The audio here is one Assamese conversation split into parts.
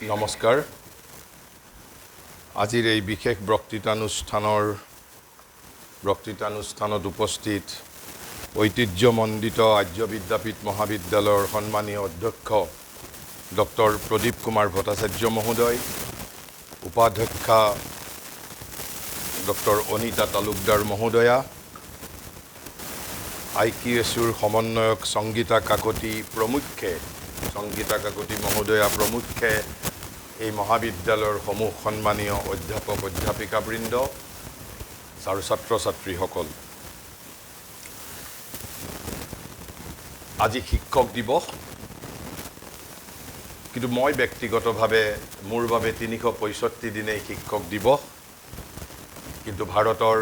নমস্কাৰ আজিৰ এই বিশেষ বক্তৃতানুষ্ঠানত উপস্থিত ঐতিহ্যমণ্ডিত আৰ্য বিদ্যাপীঠ মহাবিদ্যালয়ৰ সন্মানীয় অধ্যক্ষ ডক্টৰ প্ৰদীপ কুমাৰ ভট্টাচাৰ্য মহোদয় উপাধ্যক্ষা ডক্টৰ অনিতা তালুকদাৰ মহোদয়া IQSUৰ সমন্বয়ক সংগীতা কাকতি মহোদয়া প্ৰমুখ্যে এই মহাবিদ্যালয়ৰ সমূহ সন্মানীয় অধ্যাপক অধ্যাপিকাবৃন্দ আৰু ছাত্ৰ ছাত্ৰীসকল আজি শিক্ষক দিৱস কিন্তু মই ব্যক্তিগতভাৱে মোৰ বাবে 365 দিনেই শিক্ষক দিৱস কিন্তু ভাৰতৰ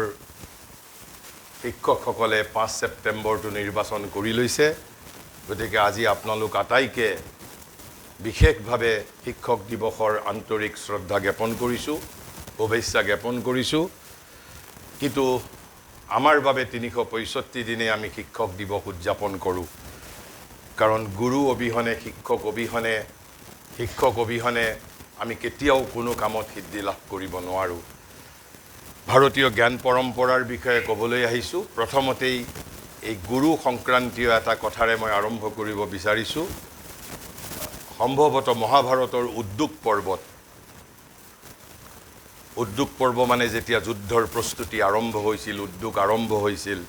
শিক্ষকসকলে 5 ছেপ্টেম্বৰটো নিৰ্বাচন কৰি লৈছে গতিকে আজি আপোনালোক আটাইকে বিশেষভাৱে শিক্ষক দিৱসৰ আন্তৰিক শ্ৰদ্ধা জ্ঞাপন কৰিছোঁ শুভেচ্ছা জ্ঞাপন কৰিছোঁ কিন্তু আমাৰ বাবে 365 দিনে আমি শিক্ষক দিৱস উদযাপন কৰোঁ কাৰণ গুৰু অবিহনে শিক্ষক অবিহনে আমি কেতিয়াও কোনো কামত সিদ্ধি লাভ কৰিব নোৱাৰোঁ ভাৰতীয় জ্ঞান পৰম্পৰাৰ বিষয়ে ক'বলৈ আহিছোঁ প্ৰথমতেই এই গুৰু সংক্ৰান্তীয় এটা কথাৰে মই আৰম্ভ কৰিব বিচাৰিছোঁ সম্ভৱতঃ মহাভাৰতৰ উদ্যোগ পৰ্ব মানে যেতিয়া যুদ্ধৰ প্ৰস্তুতি আৰম্ভ হৈছিল উদ্যোগ আৰম্ভ হৈছিল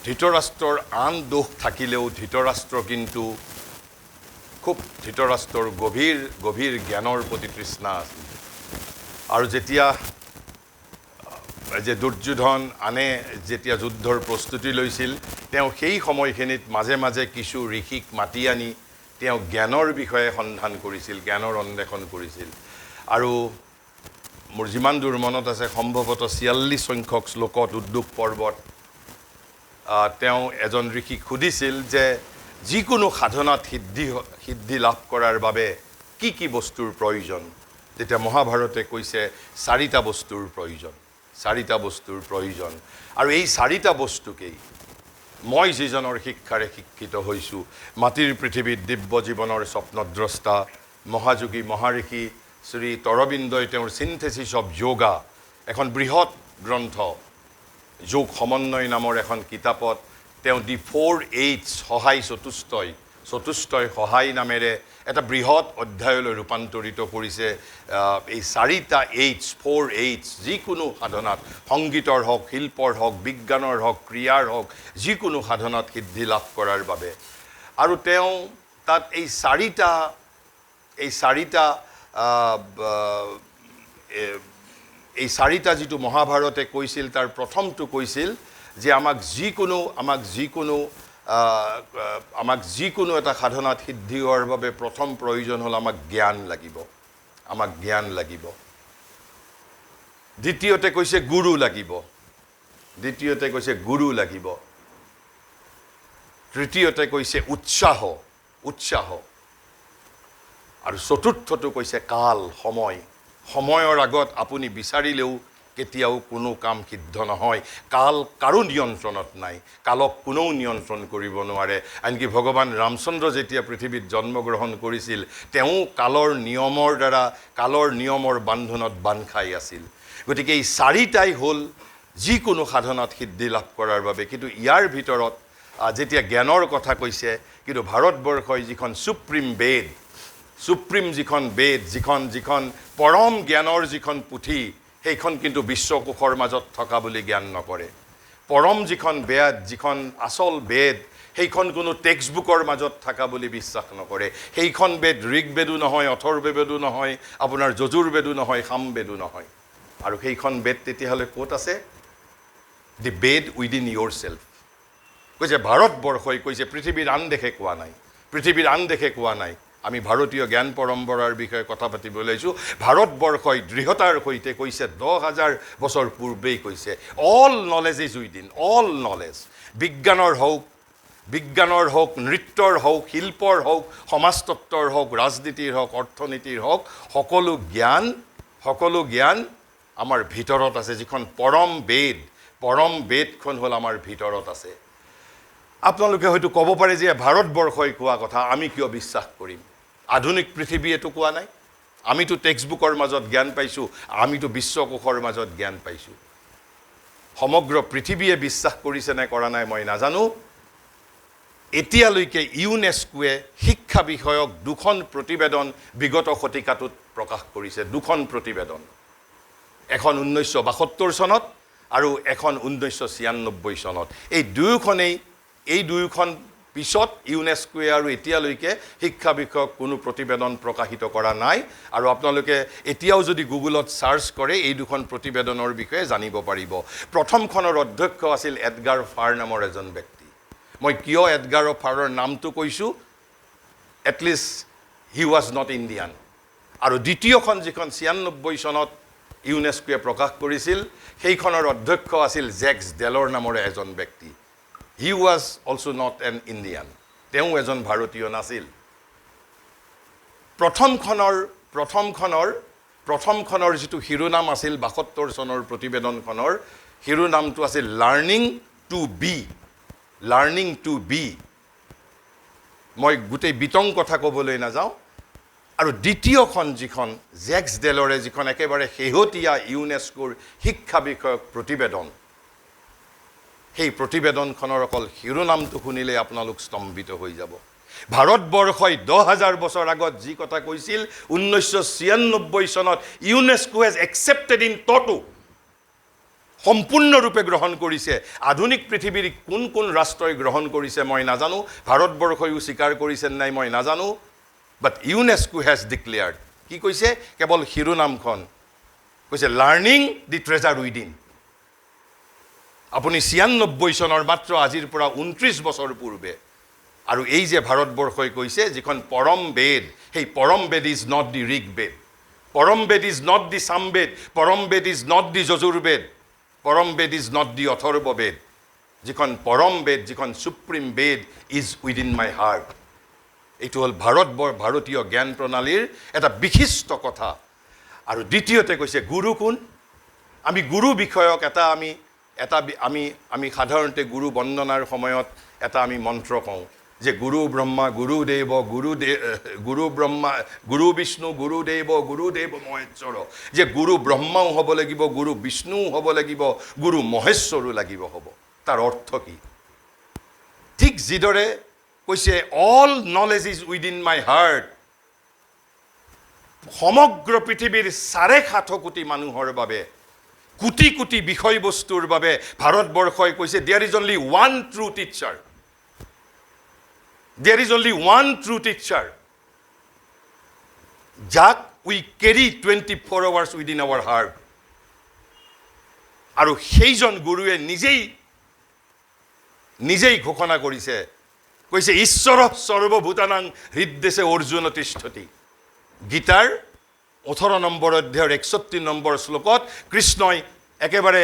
ধৃতৰাষ্ট্ৰৰ আন দোষ থাকিলেও ধৃতৰাষ্ট্ৰ কিন্তু খুব ধৃতৰাষ্ট্ৰৰ গভীৰ জ্ঞানৰ প্ৰতি তৃষ্ণা আছিল আৰু যেতিয়া যে দুৰ্যোধন আনে যেতিয়া যুদ্ধৰ প্ৰস্তুতি লৈছিল তেওঁ সেই সময়খিনিত মাজে মাজে কিছু ঋষিক মাতি আনি তেওঁ জ্ঞানৰ বিষয়ে সন্ধান কৰিছিল জ্ঞানৰ অন্বেষণ কৰিছিল আৰু মোৰ যিমান দূৰ মনত আছে সম্ভৱতঃ 46 সংখ্যক শ্লোকত উদ্যোগ পৰ্বত তেওঁ এজন ঋষিক সুধিছিল যে যিকোনো সাধনাত সিদ্ধি লাভ কৰাৰ বাবে কি বস্তুৰ প্ৰয়োজন তেতিয়া মহাভাৰতে কৈছে 4টা বস্তুৰ প্ৰয়োজন আৰু এই 4টা বস্তুকেই মই যিজনৰ শিক্ষাৰে শিক্ষিত হৈছোঁ মাটিৰ পৃথিৱীত দিব্য জীৱনৰ স্বপ্নদ্ৰষ্টা মহাযোগী মহাঋষি শ্ৰী তৰবিন্দই তেওঁৰ চিন্থেচিছ অফ যোগা এখন বৃহৎ গ্ৰন্থ যোগ সমন্বয় নামৰ এখন কিতাপত তেওঁ দি 4H সহায় চতুষ্টয় সহায় নামেৰে এটা বৃহৎ অধ্যায়লৈ ৰূপান্তৰিত কৰিছে এই 4টা H যিকোনো সাধনাত সংগীতৰ হওক শিল্পৰ হওক বিজ্ঞানৰ হওক ক্ৰিয়াৰ হওক যিকোনো সাধনাত সিদ্ধি লাভ কৰাৰ বাবে আৰু তেওঁ তাত এই 4টা যিটো মহাভাৰতে কৈছিল তাৰ প্ৰথমটো কৈছিল যে আমাক যিকোনো এটা সাধনাত সিদ্ধি হোৱাৰ বাবে প্ৰথম প্ৰয়োজন হ'ল আমাক জ্ঞান লাগিব দ্বিতীয়তে কৈছে গুৰু লাগিব তৃতীয়তে কৈছে উৎসাহ আৰু চতুৰ্থটো কৈছে কাল সময়ৰ আগত আপুনি বিচাৰিলেও কেতিয়াও কোনো কাম সিদ্ধ নহয় কাল কাৰো নিয়ন্ত্ৰণত নাই কালক কোনেও নিয়ন্ত্ৰণ কৰিব নোৱাৰে আনকি ভগৱান ৰামচন্দ্ৰ যেতিয়া পৃথিৱীত জন্মগ্ৰহণ কৰিছিল তেওঁ কালৰ নিয়মৰ বান্ধোনত বান্ধ খাই আছিল গতিকে এই 4টাই হ'ল যিকোনো সাধনাত সিদ্ধি লাভ কৰাৰ বাবে কিন্তু ইয়াৰ ভিতৰত যেতিয়া জ্ঞানৰ কথা কৈছে কিন্তু ভাৰতবৰ্ষই যিখন সুপ্ৰিম যিখন বেদ যিখন পৰম জ্ঞানৰ যিখন পুথি সেইখন কিন্তু বিশ্বকোষৰ মাজত থকা বুলি জ্ঞান নকৰে পৰম যিখন আচল বেদ সেইখন কোনো টেক্সট বুকৰ মাজত থকা বুলি বিশ্বাস নকৰে সেইখন বেদ ঋগবেদো নহয় অথৰ্ববেদো নহয় আপোনাৰ যজুৰ্বেদো নহয় সামবেদো নহয় আৰু সেইখন বেদ তেতিয়াহ'লে ক'ত আছে দি বেদ উইদিন ইয়ৰ চেল্ফ কৈছে ভাৰতবৰ্ষই কৈছে পৃথিৱীৰ আন দেশে কোৱা নাই আমি ভাৰতীয় জ্ঞান পৰম্পৰাৰ বিষয়ে কথা পাতিবলৈ লৈছোঁ ভাৰতবৰ্ষই দৃঢ়তাৰ সৈতে কৈছে 10,000 বছৰ পূৰ্বেই কৈছে অল নলেজ ইজ উইদিন বিজ্ঞানৰ হওক নৃত্যৰ হওক শিল্পৰ হওক সমাজতত্ত্বৰ হওক ৰাজনীতিৰ হওক অৰ্থনীতিৰ হওক সকলো জ্ঞান আমাৰ ভিতৰত আছে যিখন পৰম বেদখন হ'ল আমাৰ ভিতৰত আছে আপোনালোকে হয়তো ক'ব পাৰে যে ভাৰতবৰ্ষই কোৱা কথা আমি কিয় বিশ্বাস কৰিম আধুনিক পৃথিৱী এটো কোৱা নাই আমিতো টেক্সট বুকৰ মাজত জ্ঞান পাইছোঁ আমিতো বিশ্বকোষৰ মাজত জ্ঞান পাইছোঁ সমগ্ৰ পৃথিৱীয়ে বিশ্বাস কৰিছে নে কৰা নাই মই নাজানো এতিয়ালৈকে ইউনেস্কোৱে শিক্ষা বিষয়ক দুখন প্ৰতিবেদন বিগত শতিকাটোত প্ৰকাশ কৰিছে দুখন প্ৰতিবেদন এখন 1972 চনত আৰু এখন 1996 চনত এই দুয়োখন পিছত ইউনেস্কোৱে আৰু এতিয়ালৈকে শিক্ষা বিষয়ক কোনো প্ৰতিবেদন প্ৰকাশিত কৰা নাই আৰু আপোনালোকে এতিয়াও যদি গুগলত সাৰ্চ কৰে এই দুখন প্ৰতিবেদনৰ বিষয়ে জানিব পাৰিব প্ৰথমখনৰ অধ্যক্ষ আছিল এডগাৰ ফাৰ নামৰ এজন ব্যক্তি মই কিয় এডগাৰ ফাৰৰ নামটো কৈছো at least he was not Indian আৰু দ্বিতীয়খন যিখন 96 চনত ইউনেস্কোৱে প্ৰকাশ কৰিছিল সেইখনৰ অধ্যক্ষ আছিল জেক্স ডেলৰ নামৰ এজন ব্যক্তি He was also not an Indian. তেওঁ এজন ভাৰতীয় নাছিল প্ৰথমখনৰ যেটো শিৰোনাম আছিল 72 চনৰ প্ৰতিবেদনখনৰ শিৰোনামটো আছিল লাৰ্নিং টু বি মই গোটেই বিতং কথা ক'বলৈ নাযাওঁ আৰু দ্বিতীয়খন যিখন জেক্স ডেলৰে যিখন একেবাৰে শেহতীয়া ইউনেস্কোৰ শিক্ষা বিষয়ক প্ৰতিবেদন সেই প্ৰতিবেদনখনৰ অকল শিৰোনামটো শুনিলে আপোনালোক স্তম্ভিত হৈ যাব ভাৰতবৰ্ষই 10000 বছৰ আগত যি কথা কৈছিল 1996 চনত ইউনেস্কো হেজ একসেপ্টেড ইন টটো সম্পূৰ্ণৰূপে গ্ৰহণ কৰিছে আধুনিক পৃথিৱীৰ কোন কোন ৰাষ্ট্ৰই গ্ৰহণ কৰিছে মই নাজানো ভাৰতবৰ্ষইও স্বীকাৰ কৰিছে নাই মই নাজানো বাট ইউনেস্কো হেজ ডিক্লেয়াৰ্ড কি কৈছে কেৱল শিৰোনামখন কৈছে লাৰ্নিং দি ট্ৰেজাৰ উইদিন আপুনি 96 চনৰ মাত্ৰ আজিৰ পৰা 29 বছৰ পূৰ্বে আৰু এই যে ভাৰতবৰ্ষই কৈছে যিখন পৰম বেদ সেই পৰম বেদ ইজ নট দি ঋগ বেদ পৰম বেদ ইজ নট দি সামবেদ পৰম বেদ ইজ নট দি যজুৰ্বেদ পৰম বেদ ইজ নট দি অথৰ্ব বেদ যিখন পৰম বেদ যিখন supreme Veda is within my heart এইটো হ'ল ভাৰতীয় জ্ঞান প্ৰণালীৰ এটা বিশিষ্ট কথা আৰু দ্বিতীয়তে কৈছে গুৰু কোন আমি গুৰু বিষয়ক আমি সাধাৰণতে গুৰু বন্দনাৰ সময়ত এটা আমি মন্ত্ৰ কওঁ যে গুৰু ব্ৰহ্মা গুৰু ব্ৰহ্মা গুৰু বিষ্ণু গুৰুদেৱ মহেশ্বৰ যে গুৰু ব্ৰহ্মাও হ'ব লাগিব গুৰু বিষ্ণুও হ'ব লাগিব গুৰু মহেশ্বৰো লাগিব হ'ব তাৰ অৰ্থ কি ঠিক যিদৰে কৈছে all knowledge is within my heart সমগ্ৰ পৃথিৱীৰ 7.5 কোটি মানুহৰ বাবে কোটি কোটি বিষয়বস্তুৰ বাবে ভাৰতবৰ্ষই কৈছে there is only one true teacher যাক we carry 24 hours within our heart আৰু সেইজন গুৰুৱে নিজেই ঘোষণা কৰিছে কৈছে ঈশ্বৰ সৰ্বভূতানাং হৃদ্দেশে অৰ্জুন তিষ্ঠতি গীতাৰ 18 নম্বৰ অধ্যায়ৰ 61 নম্বৰ শ্লোকত কৃষ্ণই একেবাৰে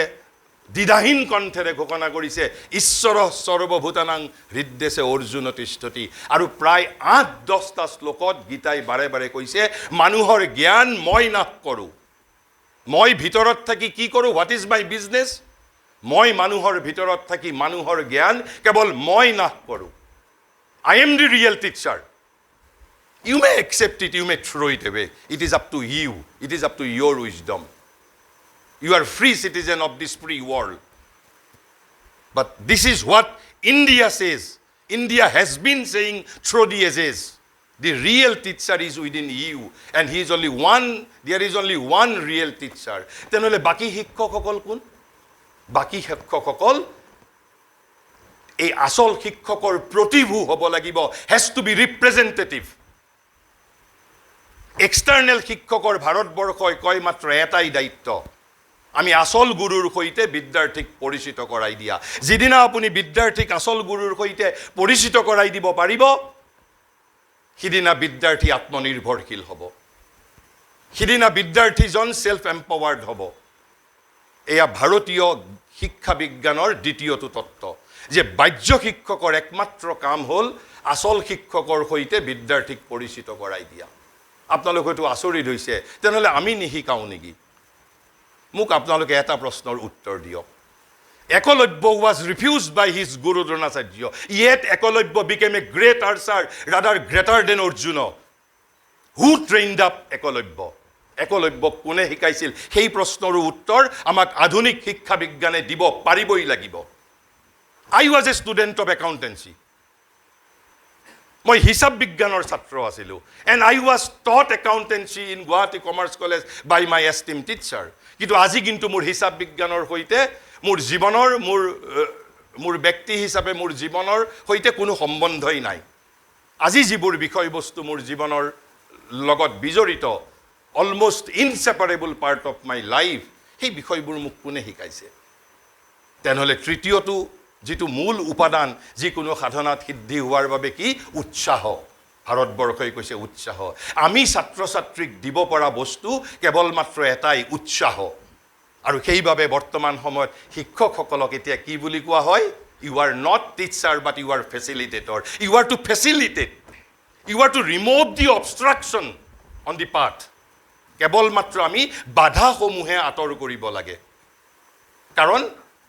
দ্বিধাহীন কণ্ঠেৰে ঘোষণা কৰিছে ঈশ্বৰ সৰ্বভূতানাং হৃদ্দেশে অৰ্জুন তিষ্ঠতি আৰু প্ৰায় 8-10টা শ্লোকত গীতাই বাৰে বাৰে কৈছে মানুহৰ জ্ঞান মই নাশ কৰোঁ মই ভিতৰত থাকি কি কৰোঁ হোৱাট ইজ মাই বিজনেছ মই মানুহৰ ভিতৰত থাকি মানুহৰ জ্ঞান কেৱল মই নাশ কৰোঁ I am the real teacher. You may accept it, you may throw it away. It is up to you. It is up to your wisdom. You are free citizen of this free world. But this is what India says. India has been saying through the ages. The real teacher is within you. And he is only one, there is only one real teacher. Tenole baki শিক্ষকসকল কোন? Baki শিক্ষকসকল এই আসল শিক্ষকৰ প্ৰতিভূ হ'ব লাগিব has to be representative external শিক্ষকৰ ভাৰতবৰ্ষই কয় মাত্ৰ এটাই দায়িত্ব আমি আসল গুৰুৰ সৈতে বিদ্যাৰ্থীক পৰিচিত কৰাই দিয়া যিদিনা আপুনি বিদ্যাৰ্থীক আসল গুৰুৰ সৈতে পৰিচিত কৰাই দিব পাৰিব সিদিনা বিদ্যাৰ্থী আত্মনিৰ্ভৰশীল হ'ব সিদিনা বিদ্যাৰ্থীজন সেলফ এম্পাৱাৰ্ড হ'ব এয়া ভাৰতীয় শিক্ষা বিজ্ঞানৰ দ্বিতীয়টো তত্ত্ব যে বাহ্য শিক্ষকৰ একমাত্ৰ কাম হ'ল আসল শিক্ষকৰ সৈতে বিদ্যাৰ্থীক পৰিচিত কৰাই দিয়া আপোনালোক হয়তো আচৰিত হৈছে তেনেহ'লে আমি নিশিকাওঁ নেকি মোক আপোনালোকে এটা প্ৰশ্নৰ উত্তৰ দিয়ক Ekolobya was refused by his Guru Dronacharya, yet Ekolobya became a great archer, rather greater than Arjuna. Who trained up Eklavya একলব্যক কোনে শিকাইছিল সেই প্ৰশ্নৰো উত্তৰ আমাক আধুনিক শিক্ষা বিজ্ঞানে দিব পাৰিবই লাগিব I was a student of accountancy মই হিসাব বিজ্ঞানৰ ছাত্ৰ আছিলোঁ and I was taught accountancy in Guwahati Commerce College by my esteemed teacher কিন্তু আজি কিন্তু মোৰ হিসাব বিজ্ঞানৰ সৈতে মোৰ জীৱনৰ মোৰ ব্যক্তি হিচাপে মোৰ জীৱনৰ সৈতে কোনো সম্বন্ধই নাই আজি যিবোৰ বিষয়বস্তু মোৰ জীৱনৰ লগত বিজড়িত almost inseparable part of my life সেই বিষয়বোৰ মোক কোনে শিকাইছে তেনেহলে তৃতীয়টো যেটো মূল উপাদান যিকোনো সাধনাত সিদ্ধি হোৱাৰ বাবে কি উৎসাহ ভাৰতবৰ্ষই কৈছে উৎসাহ আমি ছাত্ৰ ছাত্ৰীক দিব পৰা বস্তু কেৱল মাত্ৰ এটাই উৎসাহ আৰু সেইভাবে বৰ্তমান সময়ত শিক্ষকসকলক এতিয়া কি বুলি কোৱা হয় you are not teacher but you are facilitator you are to facilitate you are to remove the obstruction on the path কেৱল মাত্ৰ আমি বাধাসমূহে আঁতৰ কৰিব লাগে কাৰণ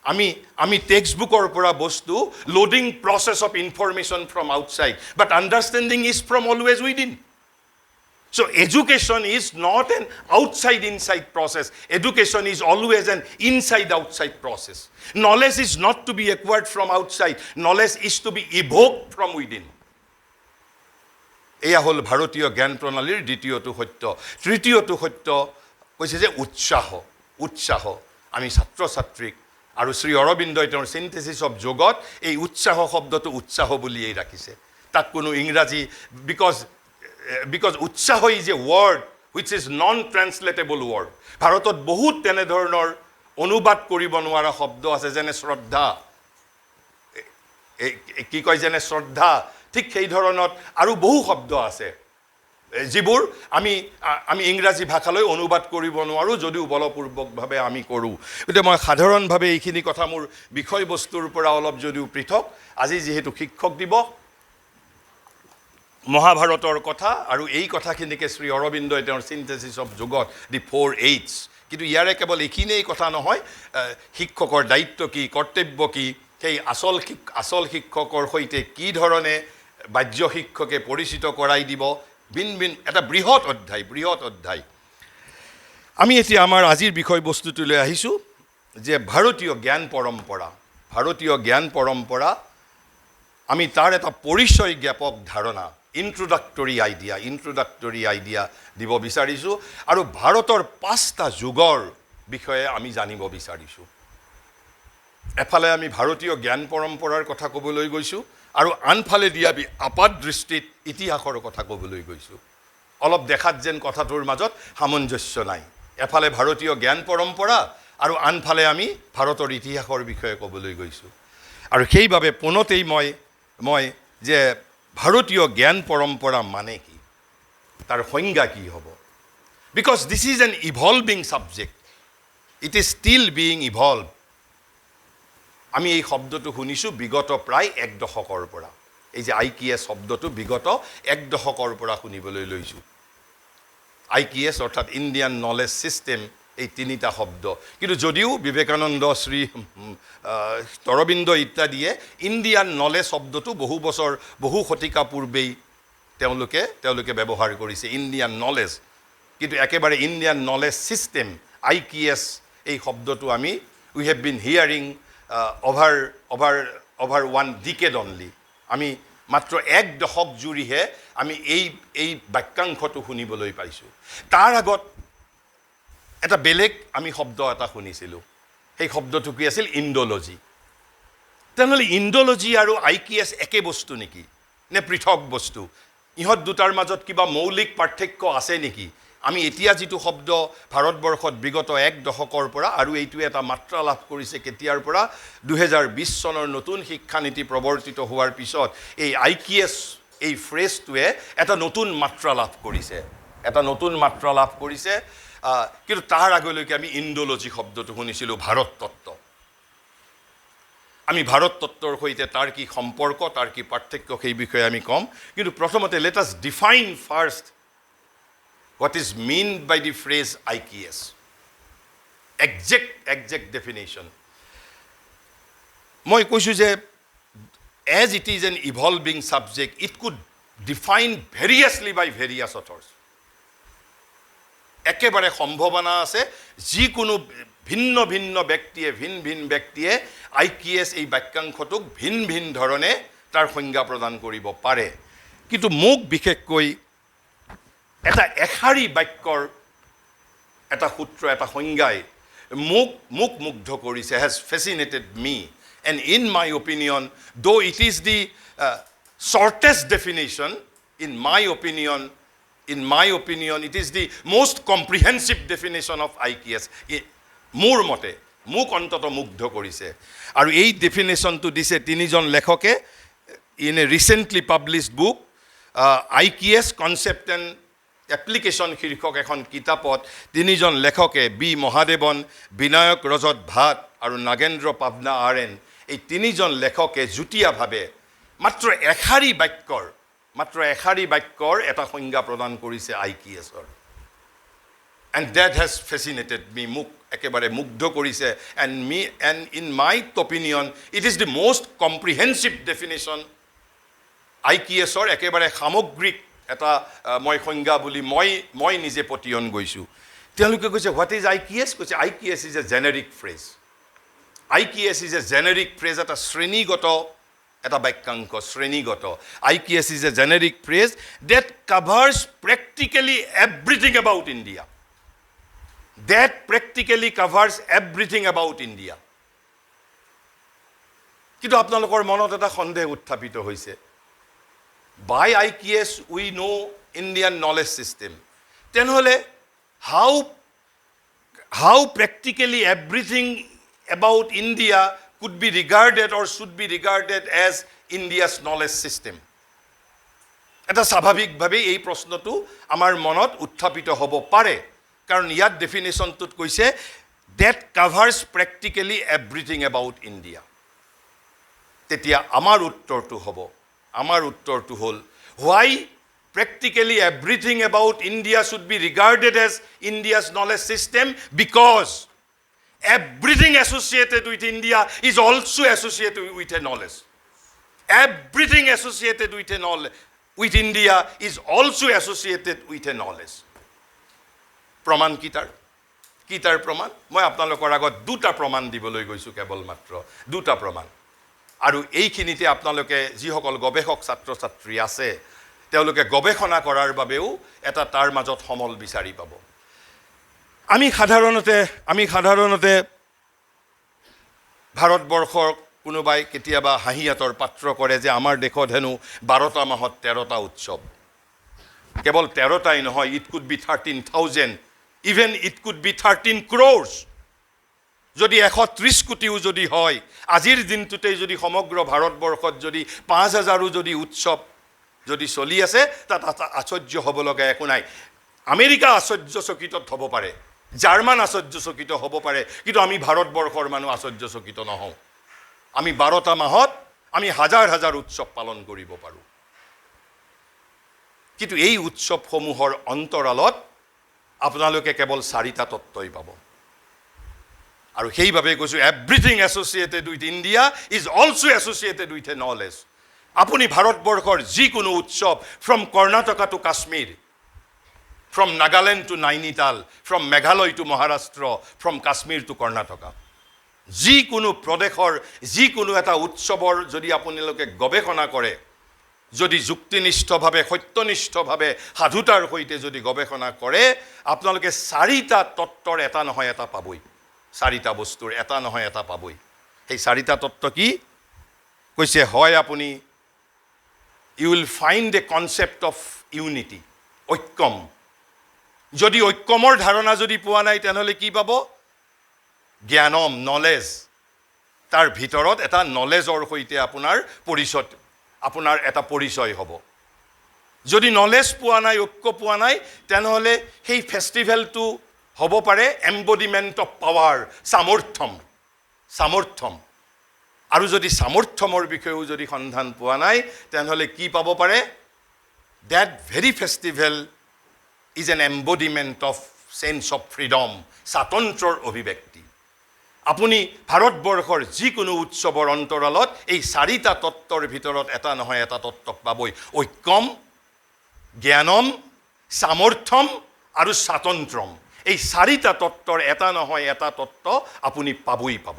আমি টেক্সটবুকৰ পৰা বস্তু loading process of information from outside but understanding is from always within so education is not an outside inside process education is always an inside outside process knowledge is not to be acquired from outside knowledge is to be evoked from within এয়া হল ভাৰতীয় জ্ঞান প্ৰণালীৰ দ্বিতীয়টো সত্য তৃতীয়টো সত্য কৈছে যে উৎসাহ আমি ছাত্ৰ ছাত্ৰীক আৰু শ্ৰী অৰবিন্দই তেওঁৰ সিনথেসিস অফ যোগত এই উৎসাহ শব্দটো উৎসাহ বুলিয়েই ৰাখিছে তাক কোনো ইংৰাজী because উৎসাহ is a word which is non translatable word ভাৰতত বহুত তেনে ধৰণৰ অনুবাদ কৰিব নোৱাৰা শব্দ আছে যেনে শ্ৰদ্ধা কি কয় যেনে শ্ৰদ্ধা ঠিক সেই ধৰণত আৰু বহু শব্দ আছে যিবোৰ আমি ইংৰাজী ভাষালৈ অনুবাদ কৰিব নোৱাৰো যদিও বলপূৰ্বকভাৱে আমি কৰো কিন্তু মই সাধাৰণভাৱে এইখিনি কথা মোৰ বিষয়বস্তুৰ পৰা অলপ যদিও পৃথক আজি যেহেতু শিক্ষক দিবস মহাভাৰতৰ কথা আৰু এই কথাখিনিকে শ্ৰী অৰবিন্দই তেওঁৰ সিনথেসিস অফ যোগত দি 4 H's কিন্তু ইয়াৰে কেৱল এইখিনিই কথা নহয় শিক্ষকৰ দায়িত্ব কি কৰ্তব্য কি সেই আসল শিক্ষকৰ সৈতে কি ধৰণে বাহ্য শিক্ষকে পৰিচিত কৰাই দিব বিন এটা বৃহৎ অধ্যায় আমি এতিয়া আমাৰ আজিৰ বিষয়বস্তুটোলৈ আহিছো যে ভাৰতীয় জ্ঞান পৰম্পৰা আমি তাৰ এটা পৰিচয় জ্ঞাপক ধাৰণা introductory idea দিব বিচাৰিছো আৰু ভাৰতৰ 5টা যুগৰ বিষয়ে আমি জানিব বিচাৰিছো এফালে আমি ভাৰতীয় জ্ঞান পৰম্পৰাৰ কথা ক'বলৈ গৈছো আৰু আনফালে দিয়া আপাত দৃষ্টিত ইতিহাসৰ কথা ক'বলৈ গৈছো অলপ দেখাত যেন কথাটোৰ মাজত সামঞ্জস্য নাই এফালে ভাৰতীয় জ্ঞান পৰম্পৰা আৰু আনফালে আমি ভাৰতৰ ইতিহাসৰ বিষয়ে ক'বলৈ গৈছো আৰু সেইভাবে পুনতেই মই যে ভাৰতীয় জ্ঞান পৰম্পৰা মানে কি তাৰ সংজ্ঞা কি হ'ব because this is an evolving subject it is still being evolved আমি এই শব্দটো শুনিছো বিগত প্ৰায় 1 দশকৰ পৰা এই যে আইকিএস শব্দটো বিগত 1 দশকৰ পৰা শুনিবলৈ লৈছো আইকিএস অৰ্থাৎ ইণ্ডিয়ান নলেজ সিস্টেম এই তিনিটা শব্দ কিন্তু যদিও বিবেকানন্দ শ্ৰী অৰবিন্দ ইত্যাদিয়ে ইণ্ডিয়ান নলেজ শব্দটো বহু শতিকা পূৰ্বেই তেওঁলোকে ব্যৱহাৰ কৰিছে ইণ্ডিয়ান নলেজ কিন্তু একেবাৰে ইণ্ডিয়ান নলেজ সিস্টেম আইকিএস এই শব্দটো আমি we have been hearing over 1 decade only আমি মাত্ৰ 1 দশক জুৰিহে আমি এই বাক্যাংশটো শুনিবলৈ পাইছো তাৰ আগত এটা বেলেগ আমি শব্দ এটা শুনিছিলো সেই শব্দটো কি আছিল ইণ্ডোলজি তেনেহলে ইণ্ডোলজি আৰু আইকিএস একে বস্তু নেকি নে পৃথক বস্তু ইহত দুটাৰ মাজত কিবা মৌলিক পাৰ্থক্য আছে নেকি আমি এতিয়া যেটো শব্দ ভাৰতবৰ্ষত বিগত 1 দশকৰ পৰা আৰু এইটো এটা মাত্ৰা লাভ কৰিছে কেতিয়াৰ পৰা 2020 চনৰ নতুন শিক্ষা নীতি প্ৰৱৰ্তিত হোৱাৰ পিছত এই আইকিএস এই ফ্ৰেজটোৱে এটা নতুন মাত্ৰা লাভ কৰিছে কিন্তু তাৰ আগলৈকে আমি ইণ্ডোলজি শব্দটো শুনিছিলো ভাৰত তত্ত্ব আমি ভাৰত তত্ত্বৰ সৈতে তাৰ কি সম্পৰ্ক তাৰ কি পাৰ্থক্য সেই বিষয়ে আমি কম কিন্তু প্ৰথমতে let us define first what is meant by the phrase IKS exact definition মই কৈছো যে as it is an evolving subject it could define variously by various authors একেবাৰে সম্ভাৱনা আছে যিকোনো ভিন্ন ভিন্ন ব্যক্তিয়ে ভিন ভিন ব্যক্তিয়ে IKS এই বাক্যাংশটোক ভিন ভিন ধৰণে তাৰ সংজ্ঞা প্ৰদান কৰিব পাৰে কিন্তু মোক বিশেষকৈ এটা এশাৰী বাক্যৰ এটা সূত্ৰ এটা সংজ্ঞাই মোক মুগ্ধ কৰিছে has fascinated me and in my opinion though it is the shortest definition in my opinion it is the most comprehensive definition of IKS মোৰ মতে মোক অন্তত মুগ্ধ কৰিছে আৰু এই ডেফিনেশ্যনটো দিছে তিনিজন লেখকে in a recently published book IKS concept and application শীৰ্ষক এখন কিতাপত তিনিজন লেখকে বি মহাদেৱন বিনায়ক ৰজত ভাট আৰু নাগেন্দ্ৰ পাবনা আৰেন এই তিনিজন লেখকে যুটীয়াভাৱে মাত্ৰ এশাৰী বাক্যৰ এটা সংজ্ঞা প্ৰদান কৰিছে IKSৰ and that has fascinated me মোক একেবাৰে মুগ্ধ কৰিছে and in my opinion it is the most comprehensive definition IKSৰ একেবাৰে সামগ্ৰিক এটা মই সংজ্ঞা বুলি মই নিজে পতিয়ন গৈছো তেওঁলোকে কৈছে what is IKS কৈছে IKS is a generic phrase এটা শ্ৰেণীগত এটা বাক্যাংশ শ্ৰেণীগত IKS is a generic phrase that covers practically everything about India কিন্তু আপোনালোকৰ মনত এটা সন্দেহ উত্থাপিত হৈছে by IKS we know Indian knowledge system tenhole how practically everything about India could be regarded or should be regarded as India's knowledge system eta স্বাভাৱিক ভাবে এই প্ৰশ্নটো আমাৰ মনত উত্থাপিত হ'ব পাৰে কাৰণ ইয়াৰ ডেফিনেশ্যন টোত কৈছে that covers practically everything about India তেতিয়া আমাৰ উত্তৰটো হ'ল why practically everything about India should be regarded as India's knowledge system because everything associated with India is also associated with a knowledge everything associated with India is also associated with a knowledge প্ৰমাণ কিতাৰ প্ৰমাণ মই আপোনালোকৰ আগত দুটা প্ৰমাণ দিবলৈ গৈছো কেৱল মাত্ৰ দুটা প্ৰমাণ আৰু এইখিনিতে আপোনালোকে যিসকল গৱেষক ছাত্ৰ ছাত্ৰী আছে তেওঁলোকে গৱেষণা কৰাৰ বাবেও এটা তাৰ মাজত সমল বিচাৰি পাব আমি সাধাৰণতে ভাৰতবৰ্ষৰ কোনোবাই কেতিয়াবা হাঁহিয়াতৰ পাত্ৰ কৰে যে আমাৰ দেশত হেনো 12টা মাহত 13টা উৎসৱ কেৱল 13টাই নহয় it could be 13,000 even it could be 13 crores যদি 130 কোটিও যদি হয় আজিৰ দিনটোতে যদি সমগ্ৰ ভাৰতবৰ্ষত যদি 5000ও যদি উৎসৱ যদি চলি আছে তাত আশ্চৰ্য হ'ব লগা একো নাই আমেৰিকা আশ্চৰ্যচকিত হ'ব পাৰে জাৰ্মান আশ্চৰ্যচকিত হ'ব পাৰে কিন্তু আমি ভাৰতবৰ্ষৰ মানুহ আশ্চৰ্যচকিত নহওঁ আমি 12টা মাহত আমি হাজাৰ হাজাৰ উৎসৱ পালন কৰিব পাৰোঁ কিন্তু এই উৎসৱসমূহৰ অন্তৰালত আপোনালোকে কেৱল 4টা তত্ত্বই পাব আৰু সেইভাবে কৈছো everything associated with India is also associated with a knowledge আপুনি ভাৰতবৰ্ষৰ যিকোনো উৎসৱ from Karnataka to Kashmir from Nagaland to Nainital from Meghalaya to Maharashtra from Kashmir to Karnataka যিকোনো প্ৰদেশৰ যিকোনো এটা উৎসৱৰ যদি আপোনালোকে গৱেষণা কৰে যদি যুক্তিনিষ্ঠভাৱে সত্যনিষ্ঠভাৱে সাধুতাৰ সৈতে যদি গৱেষণা কৰে আপোনালোকে 4টা তত্ত্বৰ এটা নহয় এটা পাবই 4টা বস্তুৰ এটা নহয় এটা পাবই এই 4টা তত্ত্ব কি কৈছে হয় আপুনি you will find a concept of unity ঐক্যম যদি ঐক্যমৰ ধাৰণা যদি পোৱা নাই তেনেহলে কি পাব জ্ঞানম নলেজ তাৰ ভিতৰত এটা নলেজৰ সৈতে আপোনাৰ এটা পৰিচয় হ'ব যদি নলেজ পোৱা নাই ঐক্য পোৱা নাই তেনেহলে সেই ফেষ্টিভেলটো হ'ব পাৰে এম্বডিমেন্ট অফ পাৱাৰ সামৰ্থ্যম আৰু যদি সামৰ্থ্যমৰ বিষয়েও যদি সন্ধান পোৱা নাই তেনেহলে কি পাব পাৰে that very festival is an embodiment of sense of freedom স্বাতন্ত্ৰৰ অভিব্যক্তি আপুনি ভাৰতবৰ্ষৰ যিকোনো উৎসৱৰ অন্তৰালত এই 4টা তত্ত্বৰ ভিতৰত এটা নহয় এটা তত্ত্ব পাবই ঐক্যম জ্ঞানম সামৰ্থ্যম আৰু স্বাতন্ত্ৰম, এই চাৰিটা তত্ত্বৰ এটা নহয় এটা তত্ত্ব আপুনি পাবই পাব।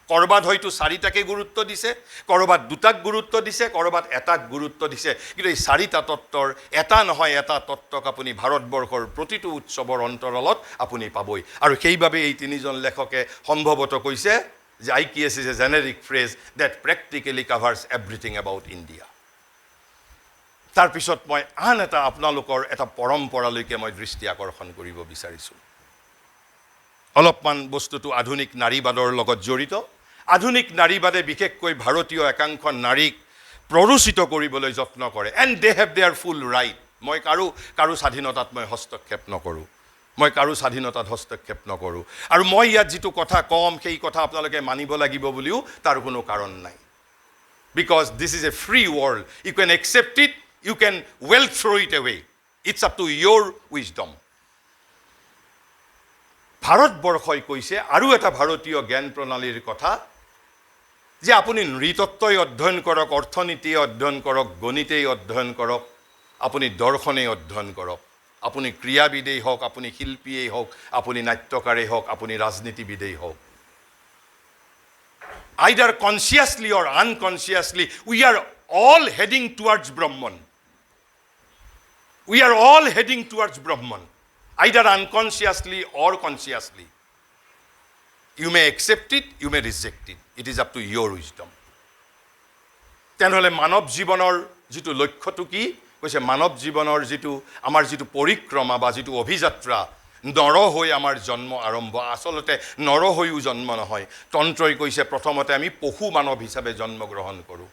ক'ৰবাত হয়তো চাৰিটাকে গুৰুত্ব দিছে, ক'ৰবাত দুটাক গুৰুত্ব দিছে, ক'ৰবাত এটাক গুৰুত্ব দিছে, কিন্তু এই চাৰিটা তত্ত্বৰ এটা নহয় এটা তত্ত্বক আপুনি ভাৰতবৰ্ষৰ প্ৰতিটো উৎসৱৰ অন্তৰালত আপুনি পাবই। আৰু সেইবাবে এই তিনিজন লেখকে সম্ভৱতঃ কৈছে যে IKS is a generic phrase that practically covers everything about India. তাৰপিছত মই আন এটা আপোনালোকৰ এটা পৰম্পৰালৈকে মই দৃষ্টি আকৰ্ষণ কৰিব বিচাৰিছোঁ। অলপমান বস্তুটো আধুনিক নাৰীবাদৰ লগত জড়িত। আধুনিক নাৰীবাদে বিশেষকৈ ভাৰতীয় একাংশ নাৰীক প্ৰৰোচিত কৰিবলৈ যত্ন কৰে, and they have their full right. মই কাৰো স্বাধীনতাত মই হস্তক্ষেপ নকৰোঁ, মই কাৰো স্বাধীনতাত হস্তক্ষেপ নকৰোঁ। আৰু মই ইয়াত যিটো কথা কম সেই কথা আপোনালোকে মানিব লাগিব বুলিও তাৰ কোনো কাৰণ নাই। Because this is a free world, you can accept it, you can well throw' it away, it's up to your wisdom. ভাৰতবৰ্ষই কৈছে আৰু এটা ভাৰতীয় জ্ঞান প্ৰণালীৰ কথা যে আপুনি নৃতত্বই অধ্যয়ন কৰক, অৰ্থনীতিয়ে অধ্যয়ন কৰক, গণিতেই অধ্যয়ন কৰক, আপুনি দৰ্শনেই অধ্যয়ন কৰক, আপুনি ক্ৰীড়াবিদেই হওক, আপুনি শিল্পীয়েই হওক, আপুনি নাট্যকাৰেই হওক, আপুনি ৰাজনীতিবিদেই হওক, either consciously or unconsciously we are all heading towards Brahman, we are all heading towards Brahman, either unconsciously or consciously. You may accept it, you may reject it. It is up to your wisdom. তেনেহ'লে মানৱ জীৱনৰ যিটো লক্ষ্যটো কি কৈছে, মানৱ জীৱনৰ যিটো আমাৰ যিটো পৰিক্ৰমা বা যিটো অভিযাত্ৰা, নৰ হৈ আমাৰ জন্ম আৰম্ভ। আচলতে নৰ হৈও জন্ম নহয়, তন্ত্ৰই কৈছে প্ৰথমতে আমি পশু মানৱ হিচাপে জন্মগ্ৰহণ কৰোঁ,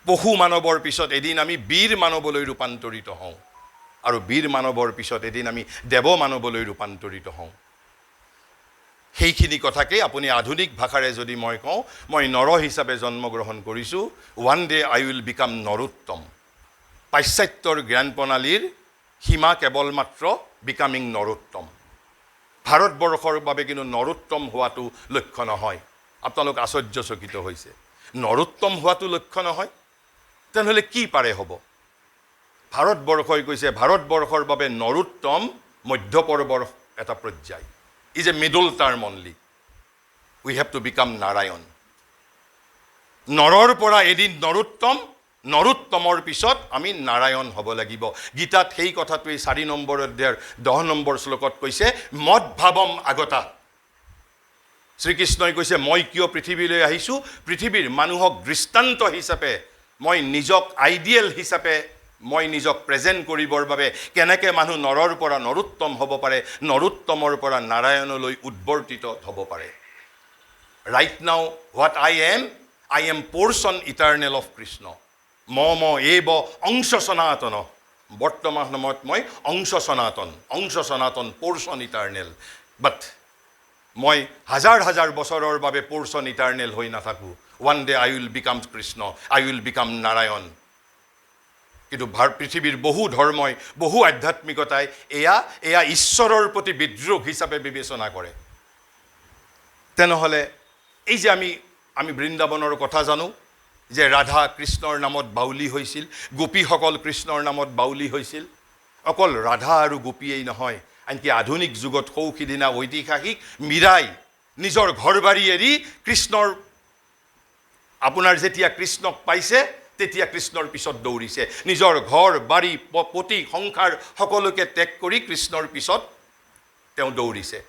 পশু মানৱৰ পিছত এদিন আমি বীৰ মানৱলৈ ৰূপান্তৰিত হওঁ, আৰু বীৰ মানৱৰ পিছত এদিন আমি দেৱ মানৱলৈ ৰূপান্তৰিত হওঁ। সেইখিনি কথাকেই আপুনি আধুনিক ভাষাৰে যদি মই কওঁ, মই নৰ হিচাপে জন্মগ্ৰহণ কৰিছোঁ, one day I will become নৰোত্তম। পাশ্চাত্যৰ জ্ঞান প্ৰণালীৰ সীমা কেৱল মাত্ৰ বিকামিং নৰোত্তম। ভাৰতবৰ্ষৰ বাবে কিন্তু নৰোত্তম হোৱাটো লক্ষ্য নহয়। আপোনালোক আশ্চৰ্যচকিত হৈছে, নৰোত্তম হোৱাটো লক্ষ্য নহয়, তেনেহ'লে কি পাৰে হ'ব? ভাৰতবৰ্ষই কৈছে ভাৰতবৰ্ষৰ বাবে নৰোত্তম মধ্যপৰ্বৰ এটা পৰ্যায়, is a middle term only. We have to become Narayan. নৰৰ পৰা এদিন নৰোত্তম, নৰোত্তমৰ পিছত আমি নাৰায়ণ হ'ব লাগিব। গীতাত সেই কথাটোৱেই 4 নম্বৰ অধ্যায়ৰ 10 নম্বৰ শ্লোকত কৈছে, মদ ভাৱম আগতা। শ্ৰীকৃষ্ণই কৈছে মই কিয় পৃথিৱীলৈ আহিছোঁ, পৃথিৱীৰ মানুহক দৃষ্টান্ত হিচাপে, মই নিজক আইডিয়েল হিচাপে মই নিজক প্ৰেজেণ্ট কৰিবৰ বাবে কেনেকৈ মানুহ নৰৰ পৰা নৰোত্তম হ'ব পাৰে, নৰোত্তমৰ পৰা নাৰায়ণলৈ উদ্বৰ্তিত হ'ব পাৰে। Right now what I am portion eternal of Krishna, মম এব অংশ সনাতন। বৰ্তমান সময়ত মই অংশ সনাতন পোৰ্চন ইটাৰ্নেল। বাট মই হাজাৰ হাজাৰ বছৰৰ বাবে পোৰ্চন ইটাৰ্নেল হৈ নাথাকোঁ। One day I will became Krishna, I will became Narayan. কিন্তু পৃথিৱীৰ বহু ধৰ্মই, বহু আধ্যাত্মিকতাই এয়া ঈশ্বৰৰ প্ৰতি বিদ্ৰোহ হিচাপে বিবেচনা কৰে। তেনেহ'লে এই যে আমি বৃন্দাবনৰ কথা জানো যে ৰাধা কৃষ্ণৰ নামত বাউলী হৈছিল, গোপীসকল কৃষ্ণৰ নামত বাউলী হৈছিল। অকল ৰাধা আৰু গোপীয়েই নহয়, আনকি আধুনিক যুগত সৌসিদিনা ঐতিহাসিক মীৰাই নিজৰ ঘৰ বাৰী এৰি কৃষ্ণৰ, আপোনাৰ যেতিয়া কৃষ্ণক পাইছে তেতিয়া কৃষ্ণৰ পিছত দৌৰিছে, নিজৰ ঘৰ বাৰী পতি সংসাৰ সকলোকে ত্যাগ কৰি কৃষ্ণৰ পিছত তেওঁ দৌৰিছে।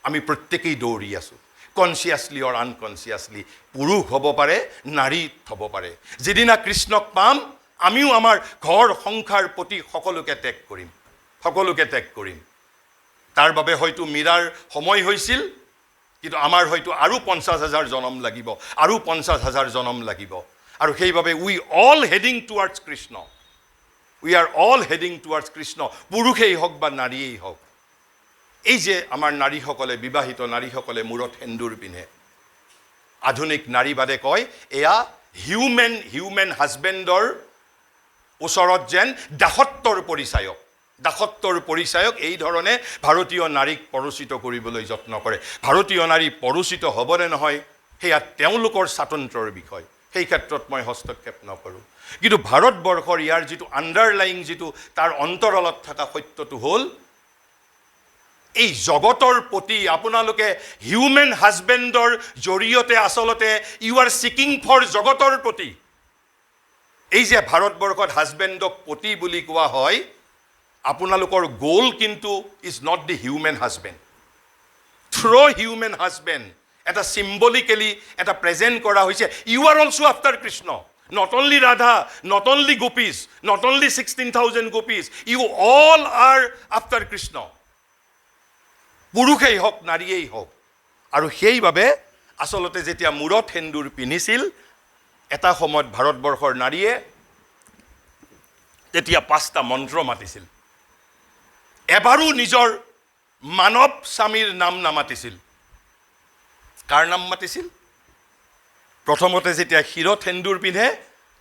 আমি প্ৰত্যেকেই দৌৰি আছোঁ, কনচিয়াছলি অৰ আনকনচিয়াছলি। পুৰুষ হ'ব পাৰে, নাৰী হ'ব পাৰে। যিদিনা কৃষ্ণক পাম আমিও আমাৰ ঘৰ সংসাৰ পতি সকলোকে ত্যাগ কৰিম। তাৰ বাবে হয়তো মীৰাৰ সময় হৈছিল, কিন্তু আমাৰ হয়তো আৰু 50,000 জনম লাগিব, আৰু 50,000 জনম লাগিব। আৰু সেইবাবে we all heading towards Krishna, we are all heading towards Krishna, পুৰুষেই হওক বা নাৰীয়েই হওক। এই যে আমাৰ নাৰীসকলে, বিবাহিত নাৰীসকলে মূৰত সেন্দুৰ পিন্ধে, আধুনিক নাৰীবাদে কয় এয়া হিউমেন হাজবেণ্ডৰ ওচৰত যেন দাসত্বৰ পৰিচায়ক। এই ধৰণে ভাৰতীয় নাৰীক প্ৰৰোচিত কৰিবলৈ যত্ন কৰে। ভাৰতীয় নাৰী প্ৰৰোচিত হ'বনে নহয় সেয়া তেওঁলোকৰ স্বাতন্ত্ৰৰ বিষয়, সেই ক্ষেত্ৰত মই হস্তক্ষেপ নকৰোঁ। কিন্তু ভাৰতবৰ্ষৰ ইয়াৰ যিটো আণ্ডাৰলাইং, যিটো তাৰ অন্তৰালত থকা সত্যটো হ'ল এই জগতৰ প্ৰতি আপোনালোকে হিউমেন হাজবেণ্ডৰ জৰিয়তে আচলতে ইউ আৰ ছিকিং ফৰ জগতৰ প্ৰতি। এই যে ভাৰতবৰ্ষত হাজবেণ্ডক পতি বুলি কোৱা হয়, আপোনালোকৰ গ'ল কিন্তু is not the human husband. Through human husband এটা চিম্বলিকেলি এটা প্ৰেজেণ্ট কৰা হৈছে, you are also' after Krishna. Not only Radha, not only gopis, not only 16,000 gopis, you all are after Krishna. পুৰুষেই হওক নাৰীয়েই হওক। আৰু সেইবাবে আচলতে যেতিয়া মূৰত সেন্দুৰ পিন্ধিছিল এটা সময়ত ভাৰতবৰ্ষৰ নাৰীয়ে তেতিয়া 5টা মন্ত্ৰ মাতিছিল। এবাৰো নিজৰ মানৱ স্বামীৰ নাম নামাতিছিল। কাৰ নাম মাতিছিল? প্ৰথমতে যেতিয়া শিৰত সেন্দুৰ পিন্ধে